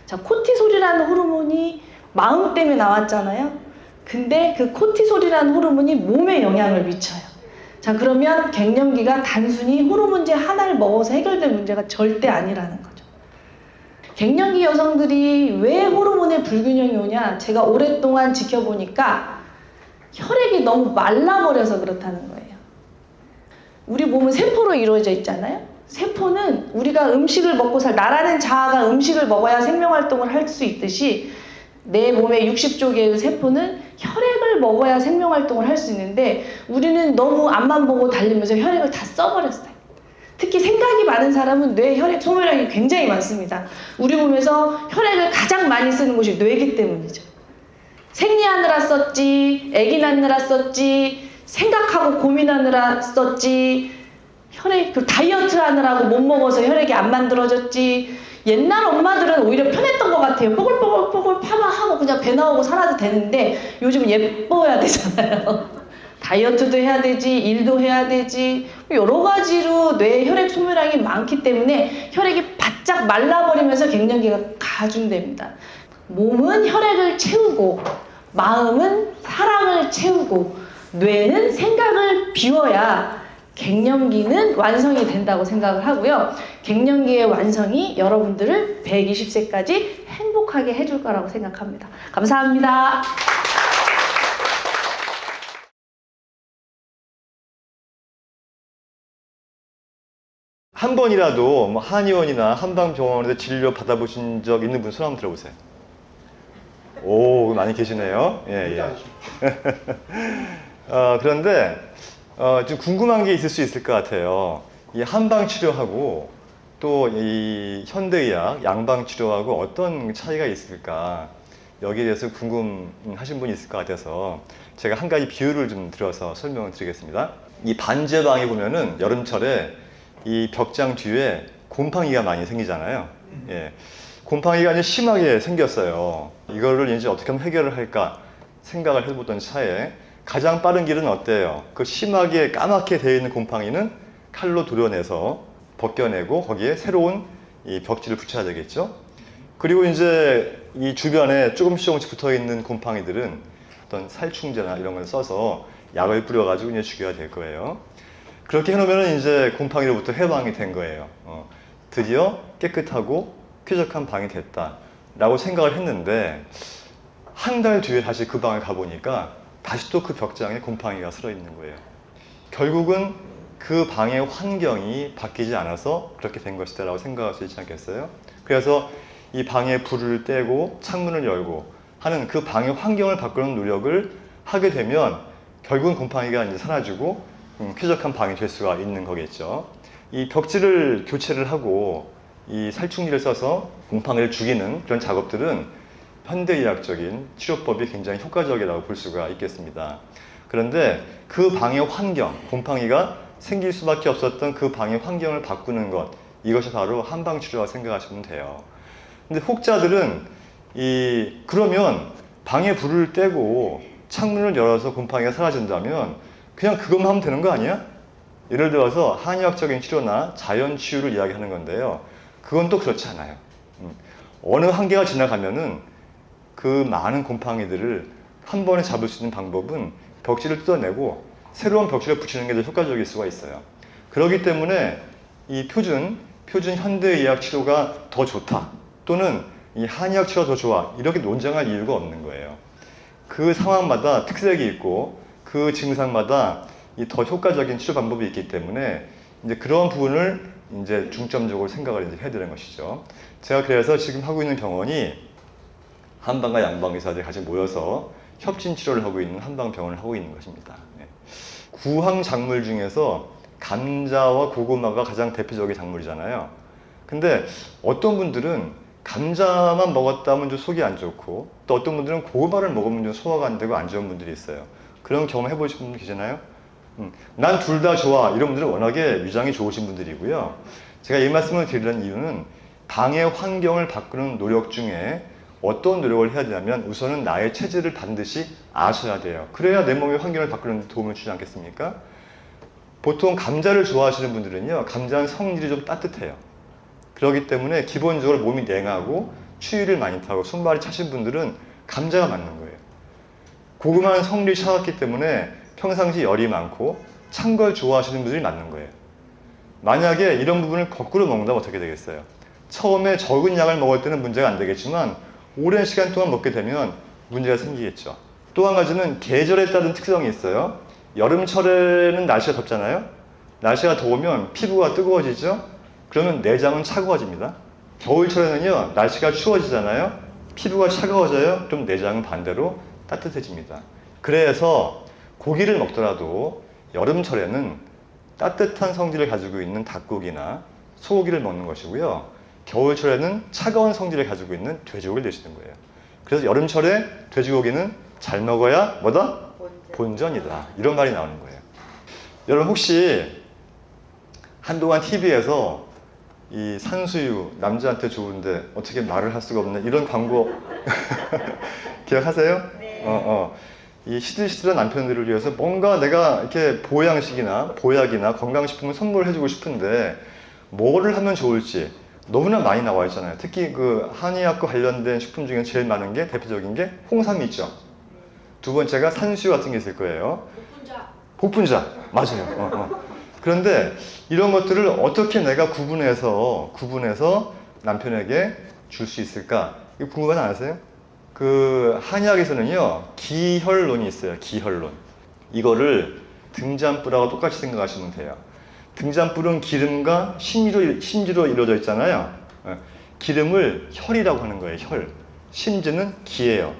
자, 코티솔이라는 호르몬이 마음 때문에 나왔잖아요. 근데 그 코티솔이라는 호르몬이 몸에 영향을 미쳐요. 자, 그러면 갱년기가 단순히 호르몬제 하나를 먹어서 해결될 문제가 절대 아니라는 거죠. 갱년기 여성들이 왜 호르몬의 불균형이 오냐? 제가 오랫동안 지켜보니까 혈액이 너무 말라버려서 그렇다는 거예요. 우리 몸은 세포로 이루어져 있잖아요. 세포는 우리가 음식을 먹고 나라는 자아가 음식을 먹어야 생명활동을 할 수 있듯이 내 몸의 60조 개의 세포는 혈액을 먹어야 생명활동을 할 수 있는데 우리는 너무 앞만 보고 달리면서 혈액을 다 써버렸어요. 특히 생각이 많은 사람은 뇌 혈액 소모량이 굉장히 많습니다. 우리 몸에서 혈액을 가장 많이 쓰는 곳이 뇌이기 때문이죠. 생리하느라 썼지, 아기 낳느라 썼지, 생각하고 고민하느라 썼지, 그 다이어트 하느라고 못 먹어서 혈액이 안 만들어졌지. 옛날 엄마들은 오히려 편했던 것 같아요. 뽀글뽀글 파마하고 그냥 배 나오고 살아도 되는데 요즘은 예뻐야 되잖아요. 다이어트도 해야 되지, 일도 해야 되지, 여러 가지로 뇌 혈액 소모량이 많기 때문에 혈액이 바짝 말라버리면서 갱년기가 가중됩니다. 몸은 혈액을 채우고 마음은 사랑을 채우고 뇌는 생각을 비워야 갱년기는 완성이 된다고 생각을 하고요. 갱년기의 완성이 여러분들을 120세까지 행복하게 해줄 거라고 생각합니다. 감사합니다. 한 번이라도 뭐 한의원이나 한방병원에서 진료 받아보신 적 있는 분 손 한번 들어보세요. 오, 많이 계시네요. 예, 예. 그런데 좀 궁금한 게 있을 수 있을 것 같아요. 이 한방 치료하고 또 이 현대의학, 양방치료하고 어떤 차이가 있을까 여기에 대해서 궁금하신 분이 있을 것 같아서 제가 한 가지 비유를 좀 들어서 설명을 드리겠습니다. 이 반제방에 보면은 여름철에 이 벽장 뒤에 곰팡이가 많이 생기잖아요. 예. 곰팡이가 이제 심하게 생겼어요. 이거를 이제 어떻게 하면 해결을 할까 생각을 해보던 차에 가장 빠른 길은 어때요? 그 심하게 까맣게 되어 있는 곰팡이는 칼로 도려내서 벗겨내고 거기에 새로운 이 벽지를 붙여야 되겠죠. 그리고 이제 이 주변에 조금씩 붙어 있는 곰팡이들은 어떤 살충제나 이런 걸 써서 약을 뿌려가지고 이제 죽여야 될 거예요. 그렇게 해놓으면 이제 곰팡이로부터 해방이 된 거예요. 드디어 깨끗하고 쾌적한 방이 됐다라고 생각을 했는데 한 달 뒤에 다시 그 방에 가보니까 다시 또 그 벽장에 곰팡이가 슬어 있는 거예요. 결국은 그 방의 환경이 바뀌지 않아서 그렇게 된 것이다라고 생각할 수 있지 않겠어요? 그래서 이 방에 불을 떼고 창문을 열고 하는 그 방의 환경을 바꾸는 노력을 하게 되면 결국은 곰팡이가 이제 사라지고 쾌적한 방이 될 수가 있는 거겠죠. 이 벽지를 교체를 하고 이 살충제를 써서 곰팡이를 죽이는 그런 작업들은 현대의학적인 치료법이 굉장히 효과적이라고 볼 수가 있겠습니다. 그런데 그 방의 환경, 곰팡이가 생길 수밖에 없었던 그 방의 환경을 바꾸는 것, 이것이 바로 한방치료라고 생각하시면 돼요. 근데 혹자들은 그러면 방에 불을 떼고 창문을 열어서 곰팡이가 사라진다면 그냥 그것만 하면 되는 거 아니야? 예를 들어서 한의학적인 치료나 자연치유를 이야기하는 건데요. 그건 또 그렇지 않아요. 어느 한계가 지나가면은 그 많은 곰팡이들을 한 번에 잡을 수 있는 방법은 벽지를 뜯어내고 새로운 벽지를 붙이는 게 더 효과적일 수가 있어요. 그렇기 때문에 이 표준 현대의학 치료가 더 좋다 또는 이 한의학 치료가 더 좋아 이렇게 논쟁할 이유가 없는 거예요. 그 상황마다 특색이 있고 그 증상마다 더 효과적인 치료 방법이 있기 때문에 이제 그런 부분을 이제 중점적으로 생각을 이제 해야 되는 것이죠. 제가 그래서 지금 하고 있는 병원이 한방과 양방 의사들이 같이 모여서 협진 치료를 하고 있는 한방병원을 하고 있는 것입니다. 구황 작물 중에서 감자와 고구마가 가장 대표적인 작물이잖아요. 근데 어떤 분들은 감자만 먹었다면 좀 속이 안 좋고 또 어떤 분들은 고구마를 먹으면 좀 소화가 안 되고 안 좋은 분들이 있어요. 그런 경험 해보신 분 계시나요? 난 둘 다 좋아 이런 분들은 워낙에 위장이 좋으신 분들이고요. 제가 이 말씀을 드리는 이유는 방의 환경을 바꾸는 노력 중에 어떤 노력을 해야 되냐면 우선은 나의 체질을 반드시 아셔야 돼요. 그래야 내 몸의 환경을 바꾸는 데 도움을 주지 않겠습니까? 보통 감자를 좋아하시는 분들은요, 감자는 성질이 좀 따뜻해요. 그렇기 때문에 기본적으로 몸이 냉하고 추위를 많이 타고 손발이 차신 분들은 감자가 맞는 거예요. 고구마는 성질이 차갑기 때문에 평상시 열이 많고 찬 걸 좋아하시는 분들이 맞는 거예요. 만약에 이런 부분을 거꾸로 먹는다면 어떻게 되겠어요? 처음에 적은 양을 먹을 때는 문제가 안 되겠지만 오랜 시간 동안 먹게 되면 문제가 생기겠죠. 또 한 가지는 계절에 따른 특성이 있어요. 여름철에는 날씨가 덥잖아요. 날씨가 더우면 피부가 뜨거워지죠. 그러면 내장은 차가워집니다. 겨울철에는요, 날씨가 추워지잖아요. 피부가 차가워져요. 그럼 내장은 반대로 따뜻해집니다. 그래서 고기를 먹더라도 여름철에는 따뜻한 성질을 가지고 있는 닭고기나 소고기를 먹는 것이고요. 겨울철에는 차가운 성질을 가지고 있는 돼지고기를 드시는 거예요. 그래서 여름철에 돼지고기는 잘 먹어야 뭐다? 본전이다. 이런 말이 나오는 거예요. 여러분 혹시 한동안 TV에서 이 산수유 남자한테 좋은데 어떻게 말을 할 수가 없네 이런 광고 기억하세요? 네. 이 시들시들한 남편들을 위해서 뭔가 내가 이렇게 보양식이나 보약이나 건강식품을 선물해주고 싶은데 뭐를 하면 좋을지 너무나 많이 나와 있잖아요. 특히 그 한의학과 관련된 식품 중에 제일 많은 게 대표적인 게 홍삼이 있죠. 두 번째가 산수유 같은 게 있을 거예요. 복분자. 맞아요. 그런데 이런 것들을 어떻게 내가 구분해서 남편에게 줄 수 있을까? 이거 궁금하지 않으세요? 그 한의학에서는요, 기혈론이 있어요. 기혈론. 이거를 등잔불하고 똑같이 생각하시면 돼요. 등잔불은 기름과 심지로 이루어져 있잖아요. 기름을 혈이라고 하는 거예요. 혈. 심지는 기예요.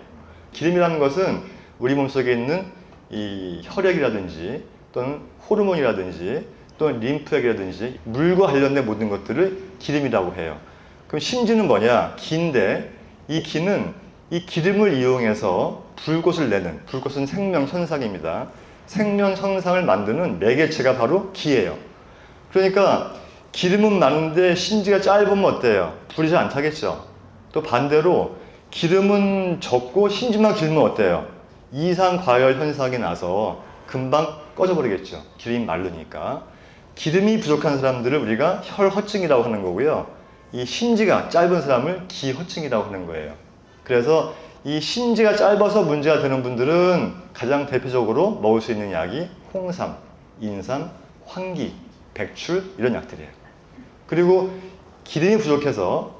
기름이라는 것은 우리 몸속에 있는 이 혈액이라든지 또는 호르몬이라든지 또는 림프액이라든지 물과 관련된 모든 것들을 기름이라고 해요. 그럼 심지는 뭐냐? 기인데 이 기는 이 기름을 이용해서 불꽃을 내는, 불꽃은 생명현상입니다. 생명현상을 만드는 매개체가 바로 기예요. 그러니까 기름은 많은데 심지가 짧으면 어때요? 불이 잘 안 타겠죠. 또 반대로 기름은 적고 심지만 길면 어때요? 이상과열 현상이 나서 금방 꺼져버리겠죠. 기름이 마르니까. 기름이 부족한 사람들을 우리가 혈허증이라고 하는 거고요. 이 심지가 짧은 사람을 기허증이라고 하는 거예요. 그래서 이 심지가 짧아서 문제가 되는 분들은 가장 대표적으로 먹을 수 있는 약이 홍삼, 인삼, 황기, 백출 이런 약들이에요. 그리고 기름이 부족해서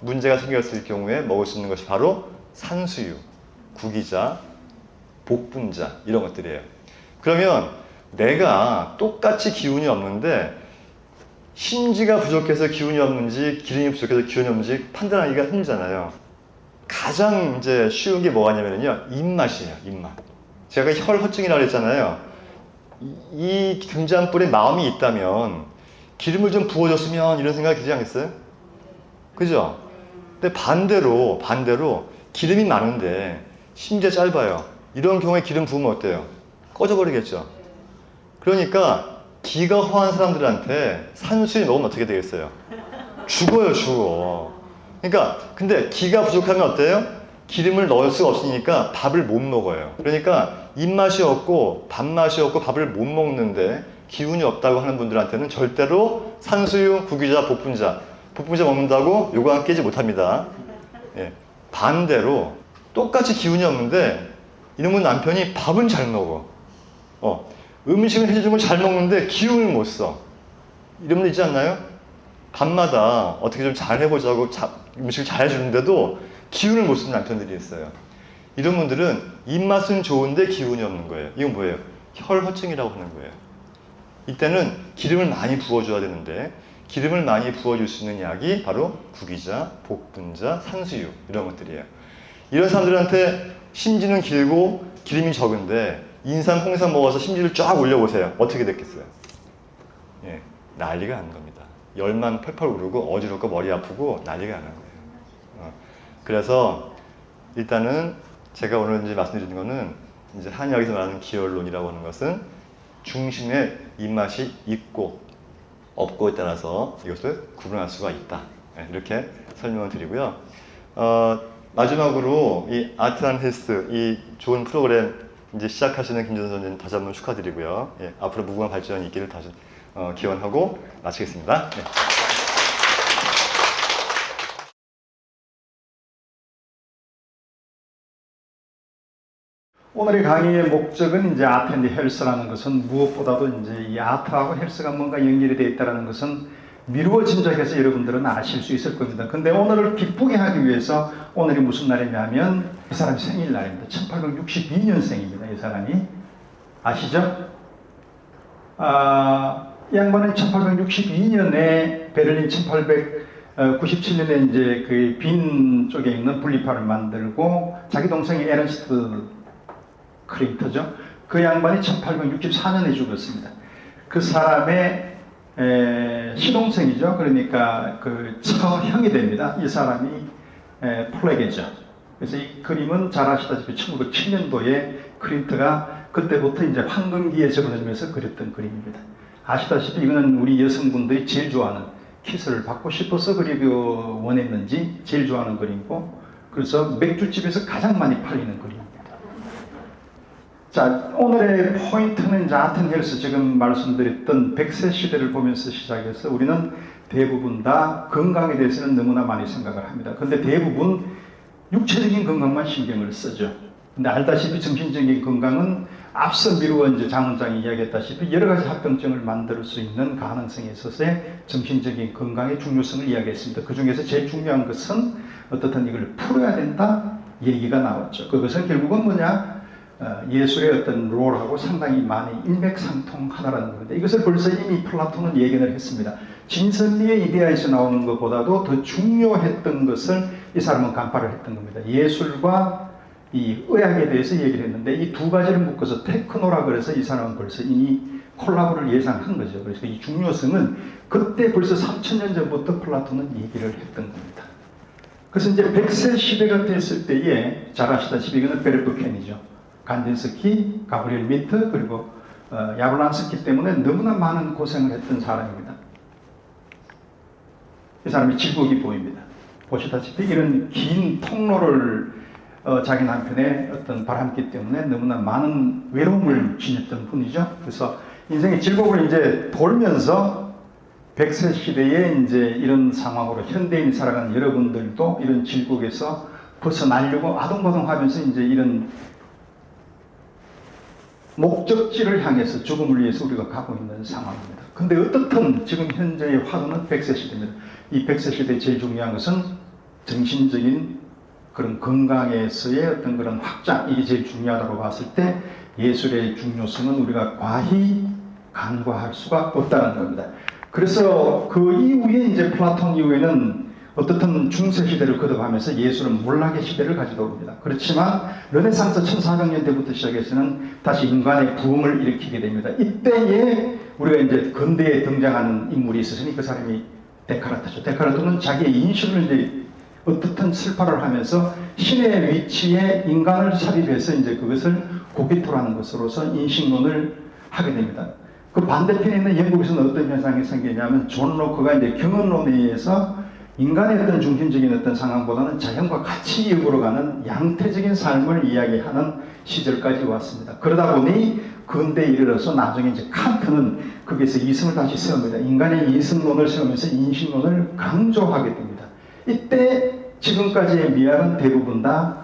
문제가 생겼을 경우에 먹을 수 있는 것이 바로 산수유, 구기자, 복분자 이런 것들이에요. 그러면 내가 똑같이 기운이 없는데 심지가 부족해서 기운이 없는지 기름이 부족해서 기운이 없는지 판단하기가 힘들잖아요. 가장 이제 쉬운 게 뭐냐면요, 입맛이에요. 입맛. 제가 혈허증이라고 했잖아요. 이 등잔불에 마음이 있다면 기름을 좀 부어줬으면 이런 생각이 들지 않겠어요? 그죠? 근데 반대로 기름이 많은데 심지가 짧아요. 이런 경우에 기름 부으면 어때요? 꺼져버리겠죠. 그러니까 기가 허한 사람들한테 산수유 먹으면 어떻게 되겠어요? 죽어요, 죽어. 그러니까 근데 기가 부족하면 어때요? 기름을 넣을 수가 없으니까 밥을 못 먹어요. 그러니까 입맛이 없고 밥맛이 없고 밥을 못 먹는데 기운이 없다고 하는 분들한테는 절대로 산수유, 구기자, 복분자 먹는다고 요강 깨지 못합니다. 예. 반대로 똑같이 기운이 없는데 이놈의 남편이 밥은 잘 먹어. 음식을 해주는 걸 잘 먹는데 기운을 못 써. 이런 분 있지 않나요? 밤마다 어떻게 좀 잘 해보자고 음식을 잘 해주는데도 기운을 못 쓰는 남편들이 있어요. 이런 분들은 입맛은 좋은데 기운이 없는 거예요. 이건 뭐예요? 혈허증이라고 하는 거예요. 이때는 기름을 많이 부어줘야 되는데 기름을 많이 부어줄 수 있는 약이 바로 구기자, 복분자, 산수유 이런 것들이에요. 이런 사람들한테 심지는 길고 기름이 적은데 인삼, 홍삼 먹어서 심지를 쫙 올려보세요. 어떻게 됐겠어요? 예, 난리가 나는 겁니다. 열만 펄펄 오르고 어지럽고 머리 아프고 난리가 나는 거예요. 그래서 일단은 제가 오늘 이제 말씀드리는 거는 이제 한의학에서 말하는 기혈론이라고 하는 것은 중심에 입맛이 있고 없고에 따라서 이것을 구분할 수가 있다. 이렇게 설명을 드리고요. 마지막으로 이 아트한 헬스 이 좋은 프로그램 이제 시작하시는 김전선 선생님 다시 한번 축하드리고요. 예, 앞으로 무궁한 발전이 있기를 다시 기원하고 마치겠습니다. 네. 오늘의 강의의 목적은 이제 아트 앤 헬스라는 것은 무엇보다도 이제 이 아트하고 헬스가 뭔가 연결이 되어 있다는 것은 미루어 짐작해서 여러분들은 아실 수 있을 겁니다. 근데 오늘을 기쁘게 하기 위해서 오늘이 무슨 날이냐면 이 사람이 생일날입니다. 1862년생입니다. 이 사람이. 아시죠? 이 양반은 1862년에 베를린 1897년에 이제 그 빈 쪽에 있는 분리파를 만들고 자기 동생이 에른스트 크린트죠. 그 양반이 1864년에 죽었습니다. 그 사람의 시동생이죠. 그러니까 그 처형이 됩니다. 이 사람이 플래게죠. 그래서 이 그림은 잘 아시다시피 1907년도에 크린트가 그때부터 이제 황금기에 접어들면서 그렸던 그림입니다. 아시다시피 이거는 우리 여성분들이 제일 좋아하는 키스를 받고 싶어서 그리고 원했는지 제일 좋아하는 그림이고 그래서 맥주집에서 가장 많이 팔리는 그림입니다. 자, 오늘의 포인트는 이제 아트 앤 헬스 지금 말씀드렸던 100세 시대를 보면서 시작해서 우리는 대부분 다 건강에 대해서는 너무나 많이 생각을 합니다. 근데 대부분 육체적인 건강만 신경을 쓰죠. 근데 알다시피 정신적인 건강은 앞서 미루어 이제 장 원장이 이야기했다시피 여러 가지 합병증을 만들 수 있는 가능성에 있어서의 정신적인 건강의 중요성을 이야기했습니다. 그 중에서 제일 중요한 것은 어떻든 이걸 풀어야 된다 얘기가 나왔죠. 그것은 결국은 뭐냐? 예술의 어떤 롤하고 상당히 많이 일맥상통하다라는 겁니다. 이것을 벌써 이미 플라톤은 예견을 했습니다. 진선미의 이데아에서 나오는 것보다도 더 중요했던 것을 이 사람은 간파를 했던 겁니다. 예술과 이 의학에 대해서 얘기를 했는데 이 두 가지를 묶어서 테크노라 그래서 이 사람은 벌써 이미 콜라보를 예상한 거죠. 그래서 이 중요성은 그때 벌써 3000년 전부터 플라톤은 얘기를 했던 겁니다. 그래서 이제 100세 시대가 됐을 때에 잘 아시다시피 이거는 베르프켄이죠. 간딘스키, 가브리엘 미트 그리고 야블란스키 때문에 너무나 많은 고생을 했던 사람입니다. 이 사람이 질곡이 보입니다. 보시다시피 이런 긴 통로를 자기 남편의 어떤 바람기 때문에 너무나 많은 외로움을 지녔던 분이죠. 그래서 인생의 질곡을 이제 돌면서 100세 시대에 이제 이런 상황으로 현대인이 살아가는 여러분들도 이런 질곡에서 벗어나려고 아동바동하면서 이제 이런 목적지를 향해서 죽음을 위해서 우리가 가고 있는 상황입니다. 근데 어떻든 지금 현재의 화두는 100세 시대입니다. 이 100세 시대에 제일 중요한 것은 정신적인 그런 건강에서의 어떤 그런 확장, 이게 제일 중요하다고 봤을 때 예술의 중요성은 우리가 과히 간과할 수가 없다는 겁니다. 그래서 그 이후에 이제 플라톤 이후에는 어떻든 중세 시대를 거듭하면서 예술은 몰락의 시대를 가지고 옵니다. 그렇지만 르네상스 1400년대부터 시작해서는 다시 인간의 부흥을 일으키게 됩니다. 이때에 우리가 이제 근대에 등장하는 인물이 있으니 그 사람이 데카르트죠. 데카르트는 자기의 인식을 이제 어떻든 슬파를 하면서 신의 위치에 인간을 삽입해서 이제 그것을 고비토라는 것으로서 인식론을 하게 됩니다. 그 반대편에 있는 영국에서는 어떤 현상이 생기냐면 존 로크가 이제 경험론에 의해서 인간의 어떤 중심적인 어떤 상황보다는 자연과 같이 이어가는 양태적인 삶을 이야기하는 시절까지 왔습니다. 그러다 보니 근대에 이르러서 나중에 이제 칸트는 거기에서 이성을 다시 세웁니다. 인간의 이성론을 세우면서 인식론을 강조하게 됩니다. 이때 지금까지의 미학은 대부분 다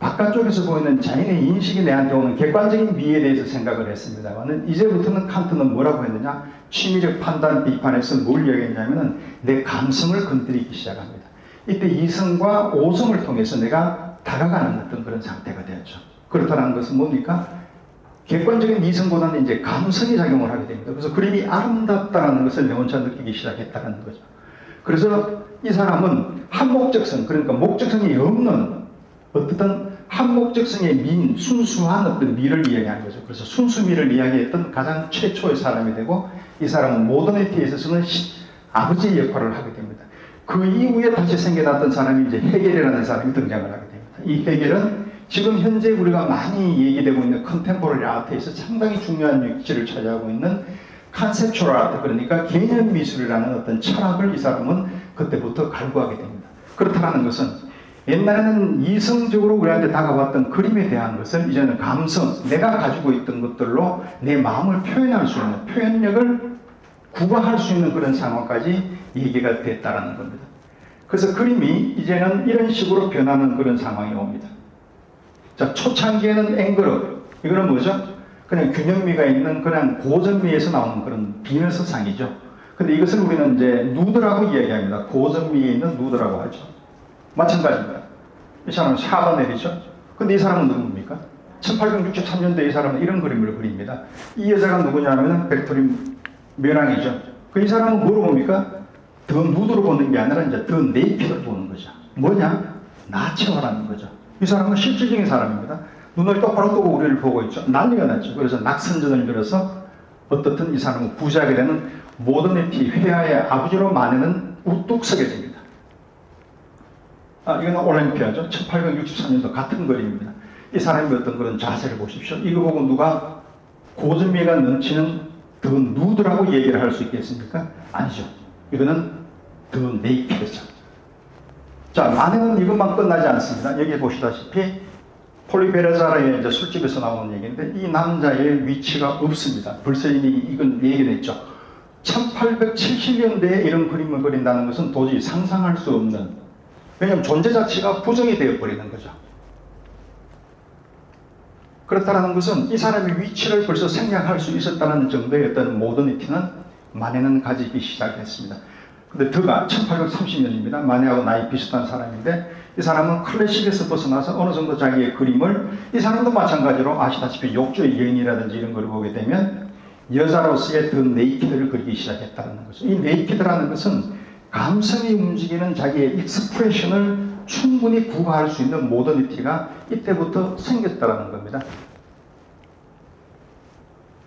바깥쪽에서 보이는 자연의 인식이 내한테 오는 객관적인 미에 대해서 생각을 했습니다만 이제부터는 칸트는 뭐라고 했느냐? 취미적 판단 비판에서 뭘 이야기했냐면은 내 감성을 건드리기 시작합니다. 이때 이성과 오성을 통해서 내가 다가가는 어떤 그런 상태가 되었죠. 그렇다는 것은 뭡니까? 객관적인 이성보다는 이제 감성이 작용을 하게 됩니다. 그래서 그림이 아름답다는 것을 명원차 느끼기 시작했다는 거죠. 그래서 이 사람은 한목적성, 그러니까 목적성이 없는 어떤 한목적성의 미인, 순수한 어떤 미를 이야기하는 거죠. 그래서 순수미를 이야기했던 가장 최초의 사람이 되고 이 사람은 모더니티에 있어서는 아버지의 역할을 하게 됩니다. 그 이후에 다시 생겨났던 사람이 이제 헤겔이라는 사람이 등장을 하게 됩니다. 이 헤겔은 지금 현재 우리가 많이 얘기되고 있는 컨템포러리 아트에서 상당히 중요한 위치를 차지하고 있는 컨셉추얼 아트, 그러니까 개념 미술이라는 어떤 철학을 이 사람은 그때부터 갈구하게 됩니다. 그렇다는 것은 옛날에는 이성적으로 우리한테 다가왔던 그림에 대한 것을 이제는 감성, 내가 가지고 있던 것들로 내 마음을 표현할 수 있는, 표현력을 구가할 수 있는 그런 상황까지 얘기가 됐다는 겁니다. 그래서 그림이 이제는 이런 식으로 변하는 그런 상황이 옵니다. 자, 초창기에는 앵그러, 이거는 뭐죠? 그냥 균형미가 있는 그냥 고전미에서 나오는 그런 비너스상이죠. 근데 이것을 우리는 이제 누드라고 이야기합니다. 고전미에 있는 누드라고 하죠. 마찬가지입니다. 이 사람은 샤바넬이죠. 근데 이 사람은 누굽니까? 1863년도에 이 사람은 이런 그림을 그립니다. 이 여자가 누구냐면 벡토리 메랑이죠. 이 사람은 뭐로 봅니까? 더 누드로 보는 게 아니라 이제 더 네이키드로 보는 거죠. 뭐냐? 나체화라는 거죠. 이 사람은 실질적인 사람입니다. 눈을 똑바로 뜨고 우리를 보고 있죠. 난리가 났죠. 그래서 낙선전을 벌여서 어떻든 이 사람은 부자하게 되는 모더니티 회화의 아버지로 만에는 우뚝 서게 됩니다. 이건 올림피아죠. 1863년도 같은 그림입니다. 이 사람이 어떤 그런 자세를 보십시오. 이거 보고 누가 고전미가 넘치는 더 누드라고 얘기를 할 수 있겠습니까? 아니죠. 이거는 더 네이키드죠. 자, 만행은 이것만 끝나지 않습니다. 여기 보시다시피 폴리베라자라의 이제 술집에서 나오는 얘기인데 이 남자의 위치가 없습니다. 벌써 이미 이건 얘기됐죠. 1870년대에 이런 그림을 그린다는 것은 도저히 상상할 수 없는, 왜냐하면 존재 자체가 부정이 되어버리는 거죠. 그렇다는 것은 이 사람의 위치를 벌써 생략할 수 있었다는 정도의 어떤 모더니티는 마네는 가지기 시작했습니다. 근데 더가 1830년입니다. 마네하고 나이 비슷한 사람인데 이 사람은 클래식에서 벗어나서 어느 정도 자기의 그림을, 이 사람도 마찬가지로 아시다시피 욕조의 여인이라든지 이런 걸 보게 되면 여자로서의 더 네이키드를 그리기 시작했다는 거죠. 이 네이키드라는 것은 감성이 움직이는 자기의 익스프레션을 충분히 구가할 수 있는 모더니티가 이때부터 생겼다라는 겁니다.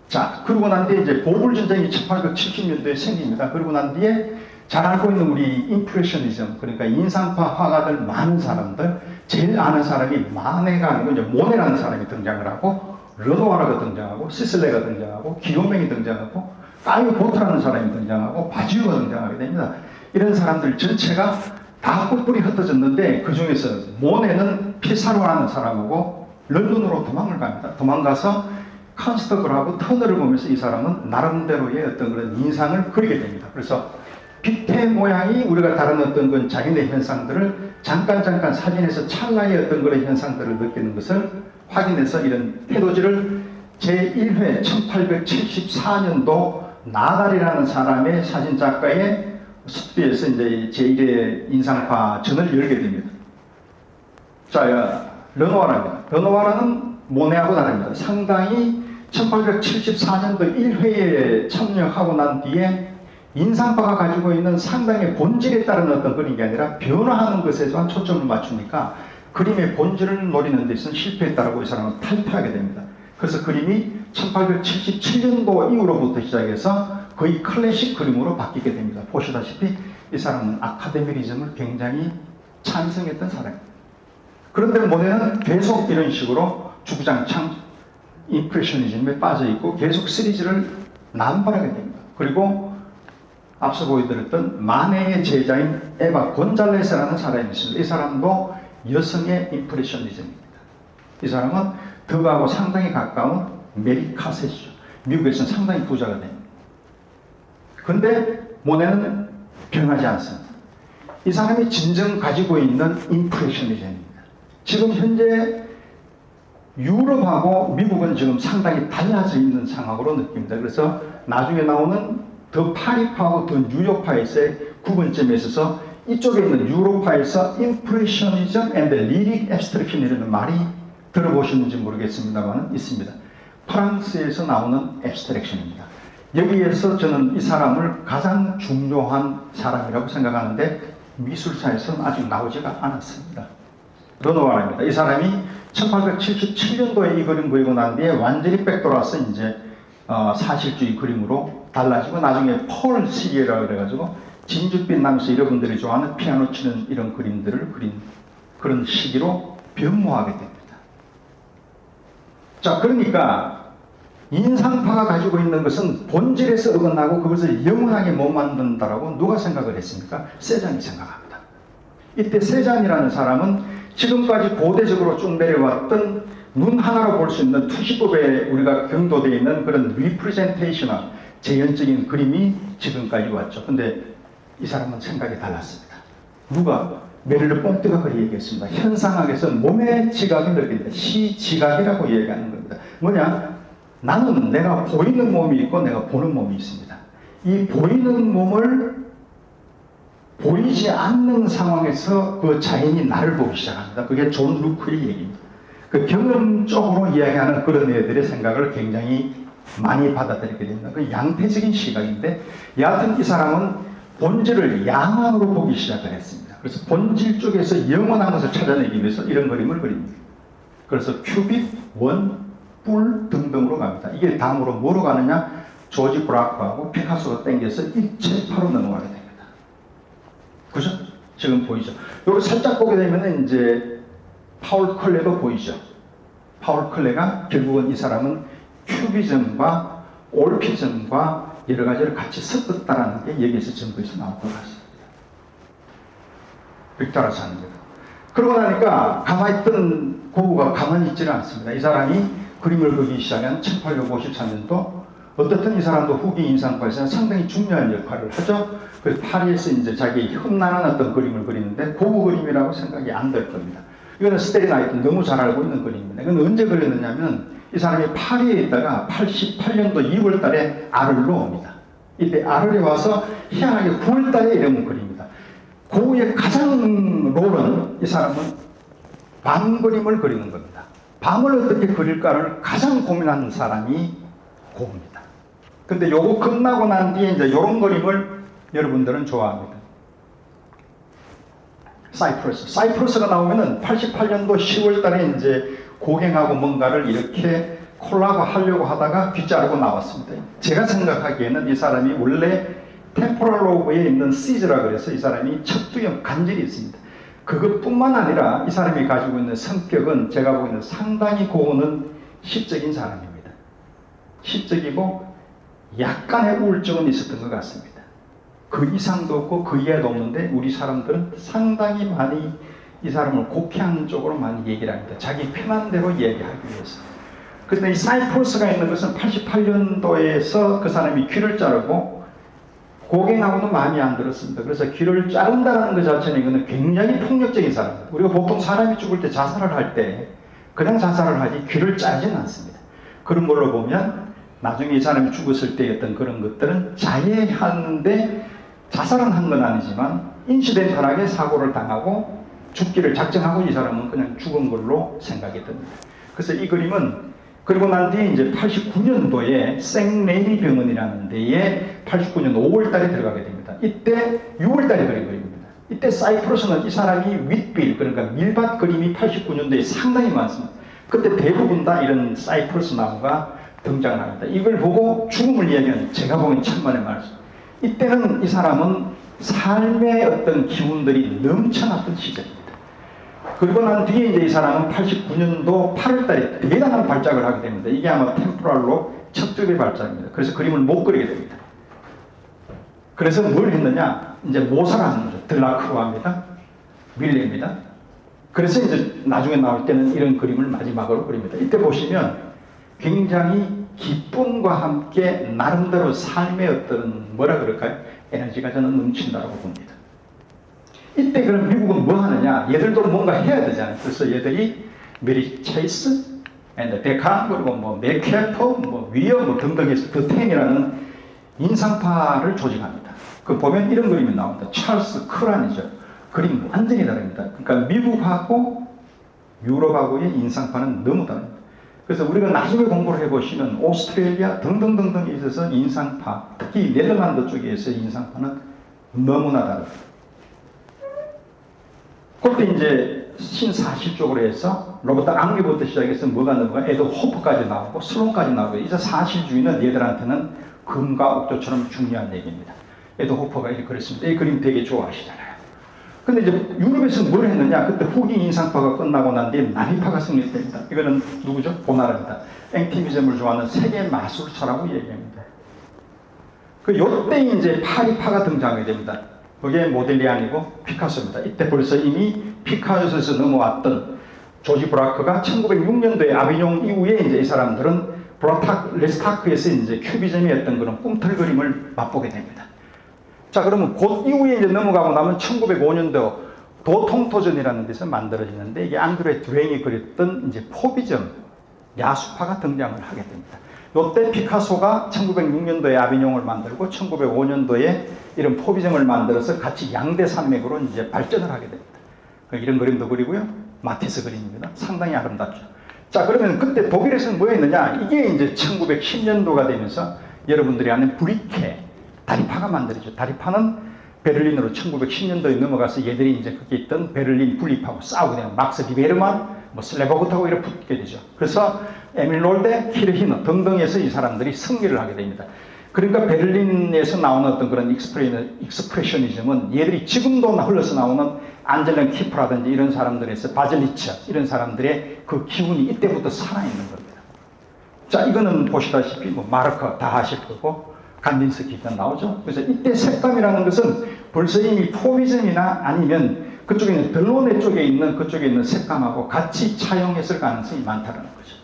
자, 그러고 난 뒤에 이제 보불 전쟁이 1870년대에 생깁니다. 그러고 난 뒤에 잘 알고 있는 우리 임프레셔니즘, 그러니까 인상파 화가들 많은 사람들, 제일 아는 사람이 마네가 아니고 이제 모네라는 사람이 등장을 하고, 르노아르가 등장하고, 시슬레가 등장하고, 기요맹이 등장하고, 까이 보트라는 사람이 등장하고, 바지우가 등장하게 됩니다. 이런 사람들 전체가 다 뿔뿔이 흩어졌는데 그 중에서 모네는 피사로라는 사람하고 런던으로 도망을 갑니다. 도망가서 컨스터글하고 터널을 보면서 이 사람은 나름대로의 어떤 그런 인상을 그리게 됩니다. 그래서 빛의 모양이 우리가 다른 어떤 건 자연의 현상들을 잠깐 사진에서 찰나의 어떤 그런 현상들을 느끼는 것을 확인해서 이런 태도지를 제1회 1874년도 나달이라는 사람의 사진작가의 스튜디오에서 이제 제1회 인상파 전을 열게 됩니다. 자, 르노아르입니다. 르노아르는 모네하고 다릅니다. 상당히 1874년도 1회에 참여하고 난 뒤에 인상파가 가지고 있는 상당히 본질에 따른 어떤 그런 게 아니라 변화하는 것에만 초점을 맞추니까 그림의 본질을 노리는 데서는 실패했다라고 이 사람은 탈퇴하게 됩니다. 그래서 그림이 1877년도 이후로부터 시작해서 거의 클래식 그림으로 바뀌게 됩니다. 보시다시피 이 사람은 아카데미리즘을 굉장히 찬성했던 사람입니다. 그런데 모네는 계속 이런 식으로 주구장창 임프레셔니즘에 빠져있고 계속 시리즈를 남발하게 됩니다. 그리고 앞서 보여드렸던 마네의 제자인 에바 곤잘레스라는 사람이 있습니다. 이 사람도 여성의 임프레셔니즘입니다. 이 사람은 덕하고 상당히 가까운 메리 카셋이죠. 미국에서는 상당히 부자가 됩니다. 근데 모네는 변하지 않습니다. 이 사람이 진정 가지고 있는 임프레셔니즘입니다. 지금 현재 유럽하고 미국은 지금 상당히 달라져 있는 상황으로 느낍니다. 그래서 나중에 나오는 더 파리파하고 더 뉴욕파에서의 구분점에 있어서 이쪽에 있는 유럽파에서 임프레셔니즘 앤드 리릭 앱스트랙션이라는 말이 들어보셨는지 모르겠습니다만 있습니다. 프랑스에서 나오는 앱스트랙션입니다. 여기에서 저는 이 사람을 가장 중요한 사람이라고 생각하는데 미술사에서는 아직 나오지가 않았습니다. 르노아르입니다. 이 사람이 1877년도에 이 그림 그리고 난 뒤에 완전히 백돌아서 이제 사실주의 그림으로 달라지고 나중에 폴 시리에라고 그래가지고 진주빛 나면서 여러분들이 좋아하는 피아노 치는 이런 그림들을 그린 그런 시기로 변모하게 됩니다. 자, 그러니까 인상파가 가지고 있는 것은 본질에서 어긋나고 그것을 영원하게 못 만든다라고 누가 생각을 했습니까? 세잔이 생각합니다. 이때 세잔이라는 사람은 지금까지 고대적으로 쭉 내려왔던 눈 하나로 볼 수 있는 투시법에 우리가 경도되어 있는 그런 리프레젠테이션한 재현적인 그림이 지금까지 왔죠. 근데 이 사람은 생각이 달랐습니다. 누가? 메릴르 뽕뜨가 그렇게 얘기했습니다. 현상학에서 몸의 지각을 느낀다. 시지각이라고 얘기하는 겁니다. 뭐냐? 나는 내가 보이는 몸이 있고 내가 보는 몸이 있습니다. 이 보이는 몸을 보이지 않는 상황에서 그 자연이 나를 보기 시작합니다. 그게 존 루크의 얘기입니다. 그 경험적으로 이야기하는 그런 애들의 생각을 굉장히 많이 받아들이게 됩니다. 그 양태적인 시각인데 여하튼 이 사람은 본질을 양앙으로 보기 시작을 했습니다. 그래서 본질 쪽에서 영원한 것을 찾아내기 위해서 이런 그림을 그립니다. 그래서 큐빅, 원, 뿔 등등으로 갑니다. 이게 다음으로 뭐로 가느냐? 조지 브라크하고 피카소가 땡겨서 일체파로 넘어가게 됩니다. 그죠? 지금 보이죠? 요거 살짝 보게 되면 이제 파울 클레도 보이죠? 파울 클레가 결국은 이 사람은 큐비즘과 올피즘과 여러 가지를 같이 섞었다라는 게 여기에서 증거에서 나올 것 같습니다. 빅타라스 합니다. 그러고 나니까 가만히 있던 고우가 가만히 있지는 않습니다. 이 사람이 그림을 그리기 시작한 1853년도 어떻든 이 사람도 후기 인상과에서는 상당히 중요한 역할을 하죠. 그래서 파리에서 이제 자기 흠난한 어떤 그림을 그리는데 고우 그림이라고 생각이 안 될 겁니다. 이거는 스테리나이트 너무 잘 알고 있는 그림입니다. 이건 언제 그렸느냐면 이 사람이 파리에 있다가 88년도 2월 달에 아를로 옵니다. 이때 아를에 와서 희한하게 9월 달에 이런 그림입니다. 고우의 가장 롤은 이 사람은 밤 그림을 그리는 겁니다. 밤을 어떻게 그릴까를 가장 고민하는 사람이 고우입니다. 근데 요거 끝나고 난 뒤에 이제 요런 그림을 여러분들은 좋아합니다. 사이프러스가 나오면은 88년도 10월 달에 이제 고갱하고 뭔가를 이렇게 콜라보 하려고 하다가 빗자르고 나왔습니다. 제가 생각하기에는 이 사람이 원래 템포럴 로브에 있는 시즈라 그래서 이 사람이 척두염 간질이 있습니다. 그것뿐만 아니라 이 사람이 가지고 있는 성격은 제가 보기에는 상당히 고우는 시적인 사람입니다. 시적이고 약간의 우울증은 있었던 것 같습니다. 그 이상도 없고 그 이하도 없는데 우리 사람들은 상당히 많이 이 사람을 곡해하는 쪽으로 많이 얘기를 합니다. 자기 편한 대로 얘기하기 위해서. 그런데 이 사이프러스가 있는 것은 88년도에서 그 사람이 귀를 자르고 고갱하고는 마음이 안 들었습니다. 그래서 귀를 자른다는 것 자체는 이거는 굉장히 폭력적인 사람입니다. 우리가 보통 사람이 죽을 때 자살을 할 때 그냥 자살을 하지 귀를 자르지는 않습니다. 그런 걸로 보면 나중에 이 사람이 죽었을 때 어떤 그런 것들은 자해하는데 자살은 한 건 아니지만 인시덴탈하게 사고를 당하고 죽기를 작정하고 이 사람은 그냥 죽은 걸로 생각이 듭니다. 그래서 이 그림은 그리고 난 뒤에 이제 89년도에 생레이리 병원이라는 데에 89년 5월 달에 들어가게 됩니다. 이때 6월 달에 그린 그림입니다. 이때 사이프러스는 이 사람이 윗빌, 그러니까 밀밭 그림이 89년도에 상당히 많습니다. 그때 대부분 다 이런 사이프러스 나무가 등장을 합니다. 이걸 보고 죽음을 이야기하는 제가 보기엔 천만의 말씀. 이때는 이 사람은 삶의 어떤 기운들이 넘쳐났던 시절입니다. 그리고 난 뒤에 이제 이 사람은 89년도 8월달에 대단한 발작을 하게 됩니다. 이게 아마 템포랄로 척두의 발작입니다. 그래서 그림을 못 그리게 됩니다. 그래서 뭘 했느냐? 이제 모사를 하는 거죠. 들라크로아입니다. 밀레입니다. 그래서 이제 나중에 나올 때는 이런 그림을 마지막으로 그립니다. 이때 보시면 굉장히 기쁨과 함께 나름대로 삶의 어떤 뭐라 그럴까요? 에너지가 저는 넘친다고 봅니다. 이때 그럼 미국은 뭐 하느냐? 얘들도 뭔가 해야 되잖아요. 그래서 얘들이 메리 체이스, 데카, 그리고 뭐 맥캐터, 뭐 위어, 뭐 등등 해서 그 템이라는 인상파를 조직합니다. 그 보면 이런 그림이 나옵니다. 찰스 크란이죠. 그림 완전히 다릅니다. 그러니까 미국하고 유럽하고의 인상파는 너무 다릅니다. 그래서 우리가 나중에 공부를 해보시면 오스트레일리아 등등등등에 있어서 인상파, 특히 네덜란드 쪽에서 인상파는 너무나 다릅니다. 그때 이제 신사실 쪽으로 해서 로버트 앙리부터 시작해서 뭐가 나오고 에드 호프까지 나오고 슬론까지 나오고 이제 사실주의는 얘들한테는 금과 옥조처럼 중요한 얘기입니다. 에드 호프가 이렇게 그랬습니다. 이 그림 되게 좋아하시잖아요. 근데 이제 유럽에서 뭘 했느냐? 그때 후기 인상파가 끝나고 난 뒤에 남이파가 승리됩니다. 이거는 누구죠? 보나라입니다. 앵티미즘을 좋아하는 세계 마술사라고 얘기합니다. 그 요때 이제 파리파가 등장하게 됩니다. 그게 모델리안이고 피카소입니다. 이때 벌써 이미 피카소에서 넘어왔던 조지 브라크가 1906년도에 아비뇽 이후에 이제 이 사람들은 레스타크에서 이제 큐비즘이었던 그런 꿈틀 그림을 맛보게 됩니다. 자, 그러면 곧 이후에 이제 넘어가고 나면 1905년도 도통토전이라는 데서 만들어지는데 이게 앙드레 듀랭이 그렸던 이제 포비즘 야수파가 등장을 하게 됩니다. 이때 피카소가 1906년도에 아비뇽을 만들고 1905년도에 이런 포비즘을 만들어서 같이 양대 산맥으로 이제 발전을 하게 됩니다. 이런 그림도 그리고요. 마티스 그림입니다. 상당히 아름답죠. 자, 그러면 그때 독일에서는 뭐 했느냐? 이게 이제 1910년도가 되면서 여러분들이 아는 브리케, 다리파가 만들어져. 다리파는 베를린으로 1910년도에 넘어가서 얘들이 이제 거기 있던 베를린 분립하고 싸우게 되는 막스 비베르만, 뭐 슬레버그트하고 이렇게 붙게 되죠. 그래서 에밀 롤데, 키르히너 등등에서 이 사람들이 승리를 하게 됩니다. 그러니까 베를린에서 나오는 어떤 그런 익스프레셔니즘은 얘들이 지금도 흘러서 나오는 안젤렌 키프라든지 이런 사람들에서 바젤리츠 이런 사람들의 그 기운이 이때부터 살아있는 겁니다. 자, 이거는 보시다시피 뭐 마르크 다 하실 거고 간딘스키가 나오죠. 그래서 이때 색감이라는 것은 벌써 이미 포비즘이나 아니면 그쪽에 있는 델로네 쪽에 있는 그쪽에 있는 색감하고 같이 차용했을 가능성이 많다는 거죠.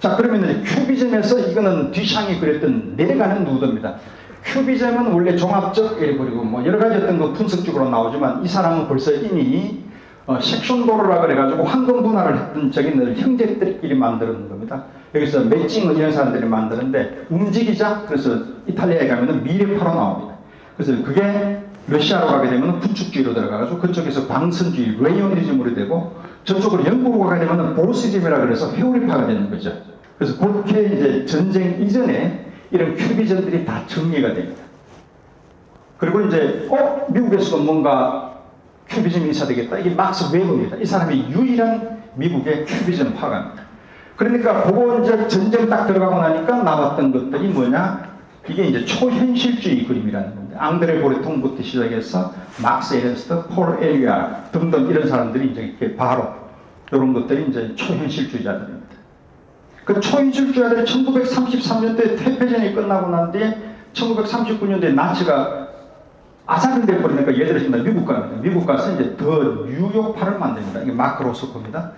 자, 그러면 이제 큐비즘에서 이거는 뒤샹이 그렸던 내려가는 누드입니다. 큐비즘은 원래 종합적 그리고 뭐 여러 가지 어떤 그 분석적으로 나오지만 이 사람은 벌써 이미 섹션 도로라 그래가지고 황금 분할을 했던 저기는 형제들끼리 만드는 겁니다. 여기서 매칭 이런 사람들이 만드는데 움직이자 그래서 이탈리아에 가면은 미래파로 나옵니다. 그래서 그게 러시아로 가게 되면 군축주의로 들어가가지고 그쪽에서 방선주의 레이오니즘으로 되고 저쪽으로 영국으로 가게 되면 보르시즘이라 그래서 회오리파가 되는 거죠. 그래서 그렇게 이제 전쟁 이전에 이런 큐비즘들이 다 정리가 됩니다. 그리고 이제 미국에서도 뭔가 큐비즘이 인사되겠다. 이게 막스 웨버입니다. 이 사람이 유일한 미국의 큐비즘 화가입니다. 그러니까 그거 이제 전쟁 딱 들어가고 나니까 나왔던 것들이 뭐냐? 이게 이제 초현실주의 그림이라는 겁니다. 앙드레 보레통부터 시작해서 막스 에른스트, 폴 에리아 등등 이런 사람들이 이제 이렇게 바로 이런 것들이 이제 초현실주의자들입니다. 그 초현실주의자들이 1933년도에 퇴폐전이 끝나고 난 뒤에 1939년도에 나치가 아사를 돼버리니까 얘들이 미국 갑니다. 미국 가서 이제 더 뉴욕파를 만듭니다. 이게 마크 로스코입니다.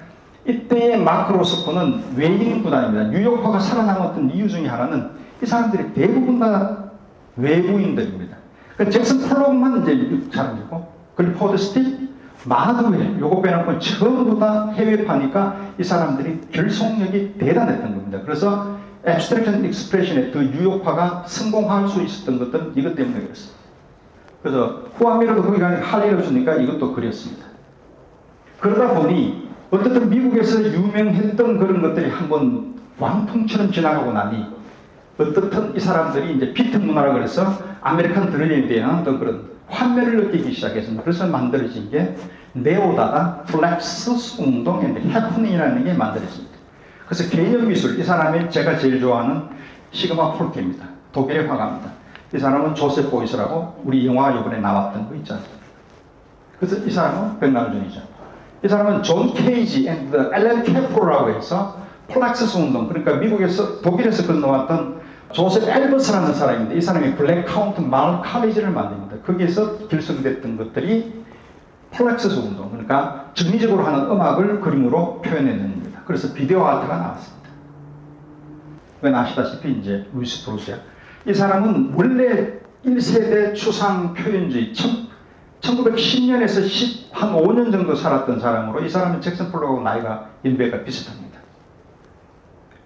이때의 마크 로스코는 외인 구단입니다. 뉴욕파가 살아남았던 이유 중에 하나는 이 사람들이 대부분 다 외부인들입니다. 그 잭슨 폴록만 이제 미국 사람이고, 글포드 스틸, 마드웰, 요거 빼놓고 전부 다 해외파니까 이 사람들이 결속력이 대단했던 겁니다. 그래서 앱스트랙션 익스프레션의 그 뉴욕파가 성공할 수 있었던 것들은 이것 때문에 그랬습니다. 그래서 후아미로도 거기 가니 할 일 없으니까 이것도 그렸습니다. 그러다 보니 어쨌든 미국에서 유명했던 그런 것들이 한번 왕풍처럼 지나가고 나니 어떻든 이 사람들이 이제 피트 문화라 그래서 아메리칸 드림에 대한 어떤 그런 환멸을 느끼기 시작했습니다. 그래서 만들어진 게 네오다다 플렉서스 운동 앤 해프닝이라는 게 만들어집니다. 그래서 개념 미술, 이 사람이 제가 제일 좋아하는 시그마 폴케입니다. 독일의 화가입니다. 이 사람은 조셉 보이스라고 우리 영화 이번에 나왔던 거 있잖아요. 그래서 이 사람은 백남준이죠. 이 사람은 존 케이지 앤 엘렌 캐프로라고 해서 플렉서스 운동, 그러니까 미국에서 독일에서 건너왔던 조셉 엘버스라는 사람인데 이 사람이 블랙 카운트 마을 칼리지를 만듭니다. 거기에서 결성됐던 것들이 플렉서스 운동, 그러니까 정리적으로 하는 음악을 그림으로 표현해낸 겁니다. 그래서 비디오 아트가 나왔습니다. 왜 아시다시피 이제 루이스 브루스야. 이 사람은 원래 1세대 추상 표현주의 1910년에서 한 5년 정도 살았던 사람으로 이 사람은 잭슨 폴록하고 나이가 연배가 비슷합니다.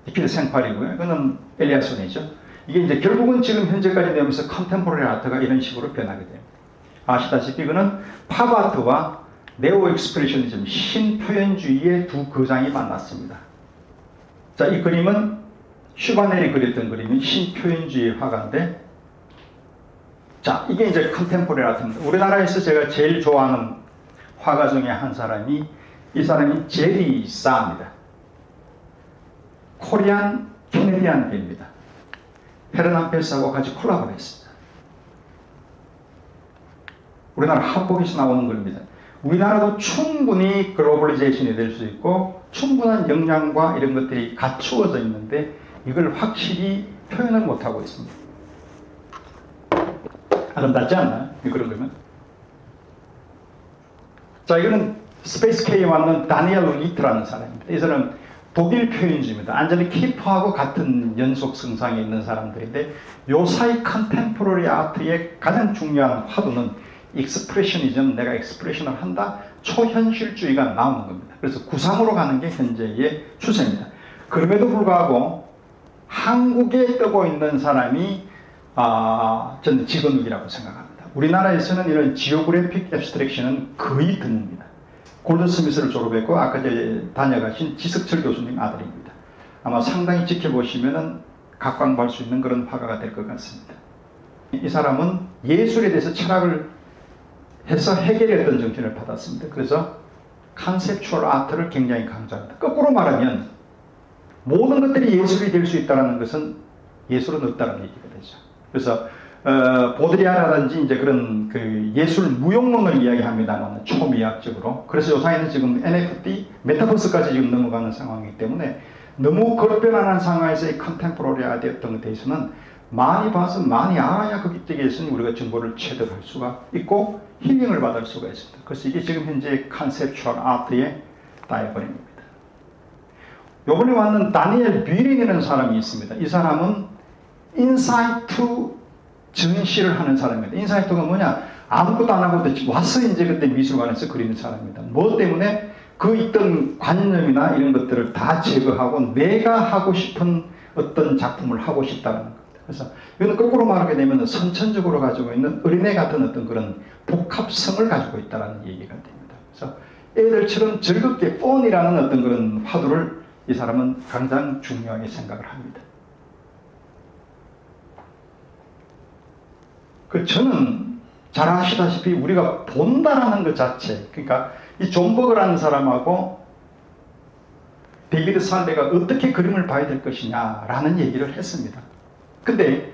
이필 생팔이고요. 그는 엘리아손이죠. 이게 이제 결국은 지금 현재까지 되면서 컨템포러리 아트가 이런 식으로 변하게 됩니다. 아시다시피 그는 팝 아트와 네오 익스프레셔니즘 신표현주의의 두 거장이 만났습니다. 자, 이 그림은 슈바넬이 그렸던 그림이 신표현주의 화가인데, 자, 이게 이제 컨템포러리 아트입니다. 우리나라에서 제가 제일 좋아하는 화가 중에 한 사람이 이 사람이 제리 사입니다. 코리안 캐네디안 배입니다. 헤르난 펠스하고 같이 콜라보를 했습니다. 우리나라 한국에서 나오는 겁니다. 우리나라도 충분히 글로벌리제이션이 될 수 있고 충분한 역량과 이런 것들이 갖추어져 있는데 이걸 확실히 표현을 못하고 있습니다. 아름답지 않나요? 그런 거면. 자, 이거는 스페이스 K에 왔는 다니엘 리트라는 사람입니다. 이 사람은 독일 표현주입니다. 완전히 키프하고 같은 연속 성상에 있는 사람들인데 요 사이 컨템포러리 아트의 가장 중요한 화두는 익스프레셔니즘, 내가 익스프레션을 한다, 초현실주의가 나오는 겁니다. 그래서 구상으로 가는 게 현재의 추세입니다. 그럼에도 불구하고 한국에 뜨고 있는 사람이 저는 지건욱이라고 생각합니다. 우리나라에서는 이런 지오그래픽 앱스트랙션은 거의 드뭅니다. 골드 스미스를 졸업했고 아까 다녀가신 지석철 교수님 아들입니다. 아마 상당히 지켜보시면은 각광받을 수 있는 그런 화가가 될 것 같습니다. 이 사람은 예술에 대해서 철학을 해서 해결했던 정신을 받았습니다. 그래서 컨셉추얼 아트를 굉장히 강조합니다. 거꾸로 말하면 모든 것들이 예술이 될 수 있다는 것은 예술은 없다는 얘기가 되죠. 그래서 보드리아라든지 이제 그런 그 예술 무용론을 이야기합니다만 초미학적으로. 그래서 요사이는 지금 NFT, 메타버스까지 지금 넘어가는 상황이기 때문에 너무 걸변하는 상황에서 이 컨템포러리 아트였던 것에 대해서는 많이 봐서 많이 알아야 거기에서는 우리가 정보를 체득할 수가 있고 힐링을 받을 수가 있습니다. 그래서 이게 지금 현재 컨셉추얼 아트의 다이어그램입니다. 요번에 왔는 다니엘 뷰린이라는 사람이 있습니다. 이 사람은 인사이트 전시를 하는 사람입니다. 인사이트가 뭐냐? 아무것도 안 하고 와서 이제 그때 미술관에서 그리는 사람입니다. 뭐 때문에 그 있던 관념이나 이런 것들을 다 제거하고 내가 하고 싶은 어떤 작품을 하고 싶다는 겁니다. 그래서 이거는 거꾸로 말하게 되면 선천적으로 가지고 있는 어린애 같은 어떤 그런 복합성을 가지고 있다는 얘기가 됩니다. 그래서 애들처럼 즐겁게 폰이라는 어떤 그런 화두를 이 사람은 가장 중요하게 생각을 합니다. 저는 잘 아시다시피 우리가 본다라는 것 자체, 그러니까 이 존 버거라는 사람하고 데이비드 살레가 어떻게 그림을 봐야 될 것이냐라는 얘기를 했습니다. 근데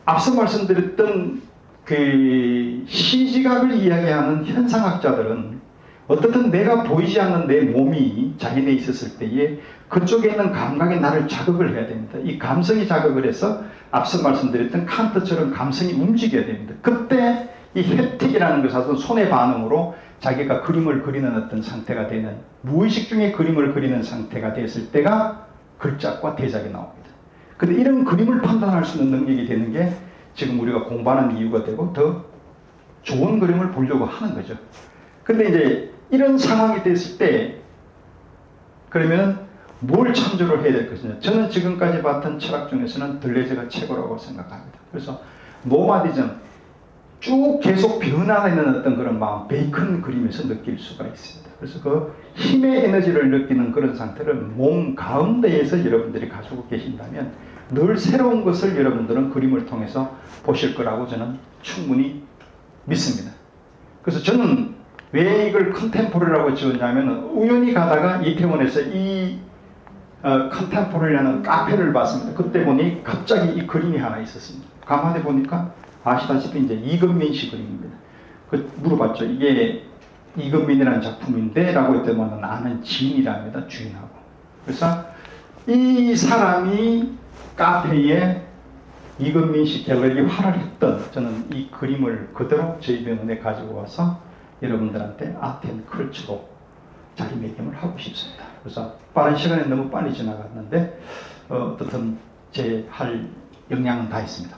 앞서 말씀드렸던 그 시지각을 이야기하는 현상학자들은 어떻든 내가 보이지 않는 내 몸이 자기네 있었을 때에 그쪽에 있는 감각이 나를 자극을 해야 됩니다. 이 감성이 자극을 해서 앞서 말씀드렸던 칸트처럼 감성이 움직여야 됩니다. 그때 이 햅틱이라는 것은 손의 반응으로 자기가 그림을 그리는 어떤 상태가 되는, 무의식 중에 그림을 그리는 상태가 됐을 때가 글작과 대작이 나옵니다. 근데 이런 그림을 판단할 수 있는 능력이 되는 게 지금 우리가 공부하는 이유가 되고 더 좋은 그림을 보려고 하는 거죠. 근데 이제 이런 상황이 됐을 때 그러면 뭘 참조를 해야 될 것이냐. 저는 지금까지 봤던 철학 중에서는 들레즈가 최고라고 생각합니다. 그래서 노마디즘, 쭉 계속 변화하는 어떤 그런 마음, 베이컨 그림에서 느낄 수가 있습니다. 그래서 그 힘의 에너지를 느끼는 그런 상태를 몸 가운데에서 여러분들이 가지고 계신다면 늘 새로운 것을 여러분들은 그림을 통해서 보실 거라고 저는 충분히 믿습니다. 그래서 저는 왜 이걸 컨템포러리라고 지었냐면 우연히 가다가 이태원에서 이 컨템포러리라는 카페를 봤습니다. 그때 보니 갑자기 이 그림이 하나 있었습니다. 가만히 보니까 아시다시피 이제 이금민 씨 그림입니다. 그 물어봤죠. 이게 이금민이라는 작품인데 라고 했더니 아는 지인이랍니다. 주인하고. 그래서 이 사람이 카페에 이금민 씨 갤러리 화를 했던 저는 이 그림을 그대로 저희 병원에 가지고 와서 여러분들한테 아트앤컬처로 자리매김을 하고 싶습니다. 그래서 빠른 시간에 너무 빨리 지나갔는데 어떻든 제 할 역량은 다 했습니다.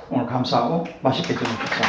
오늘 감사하고 맛있게 저녁 식사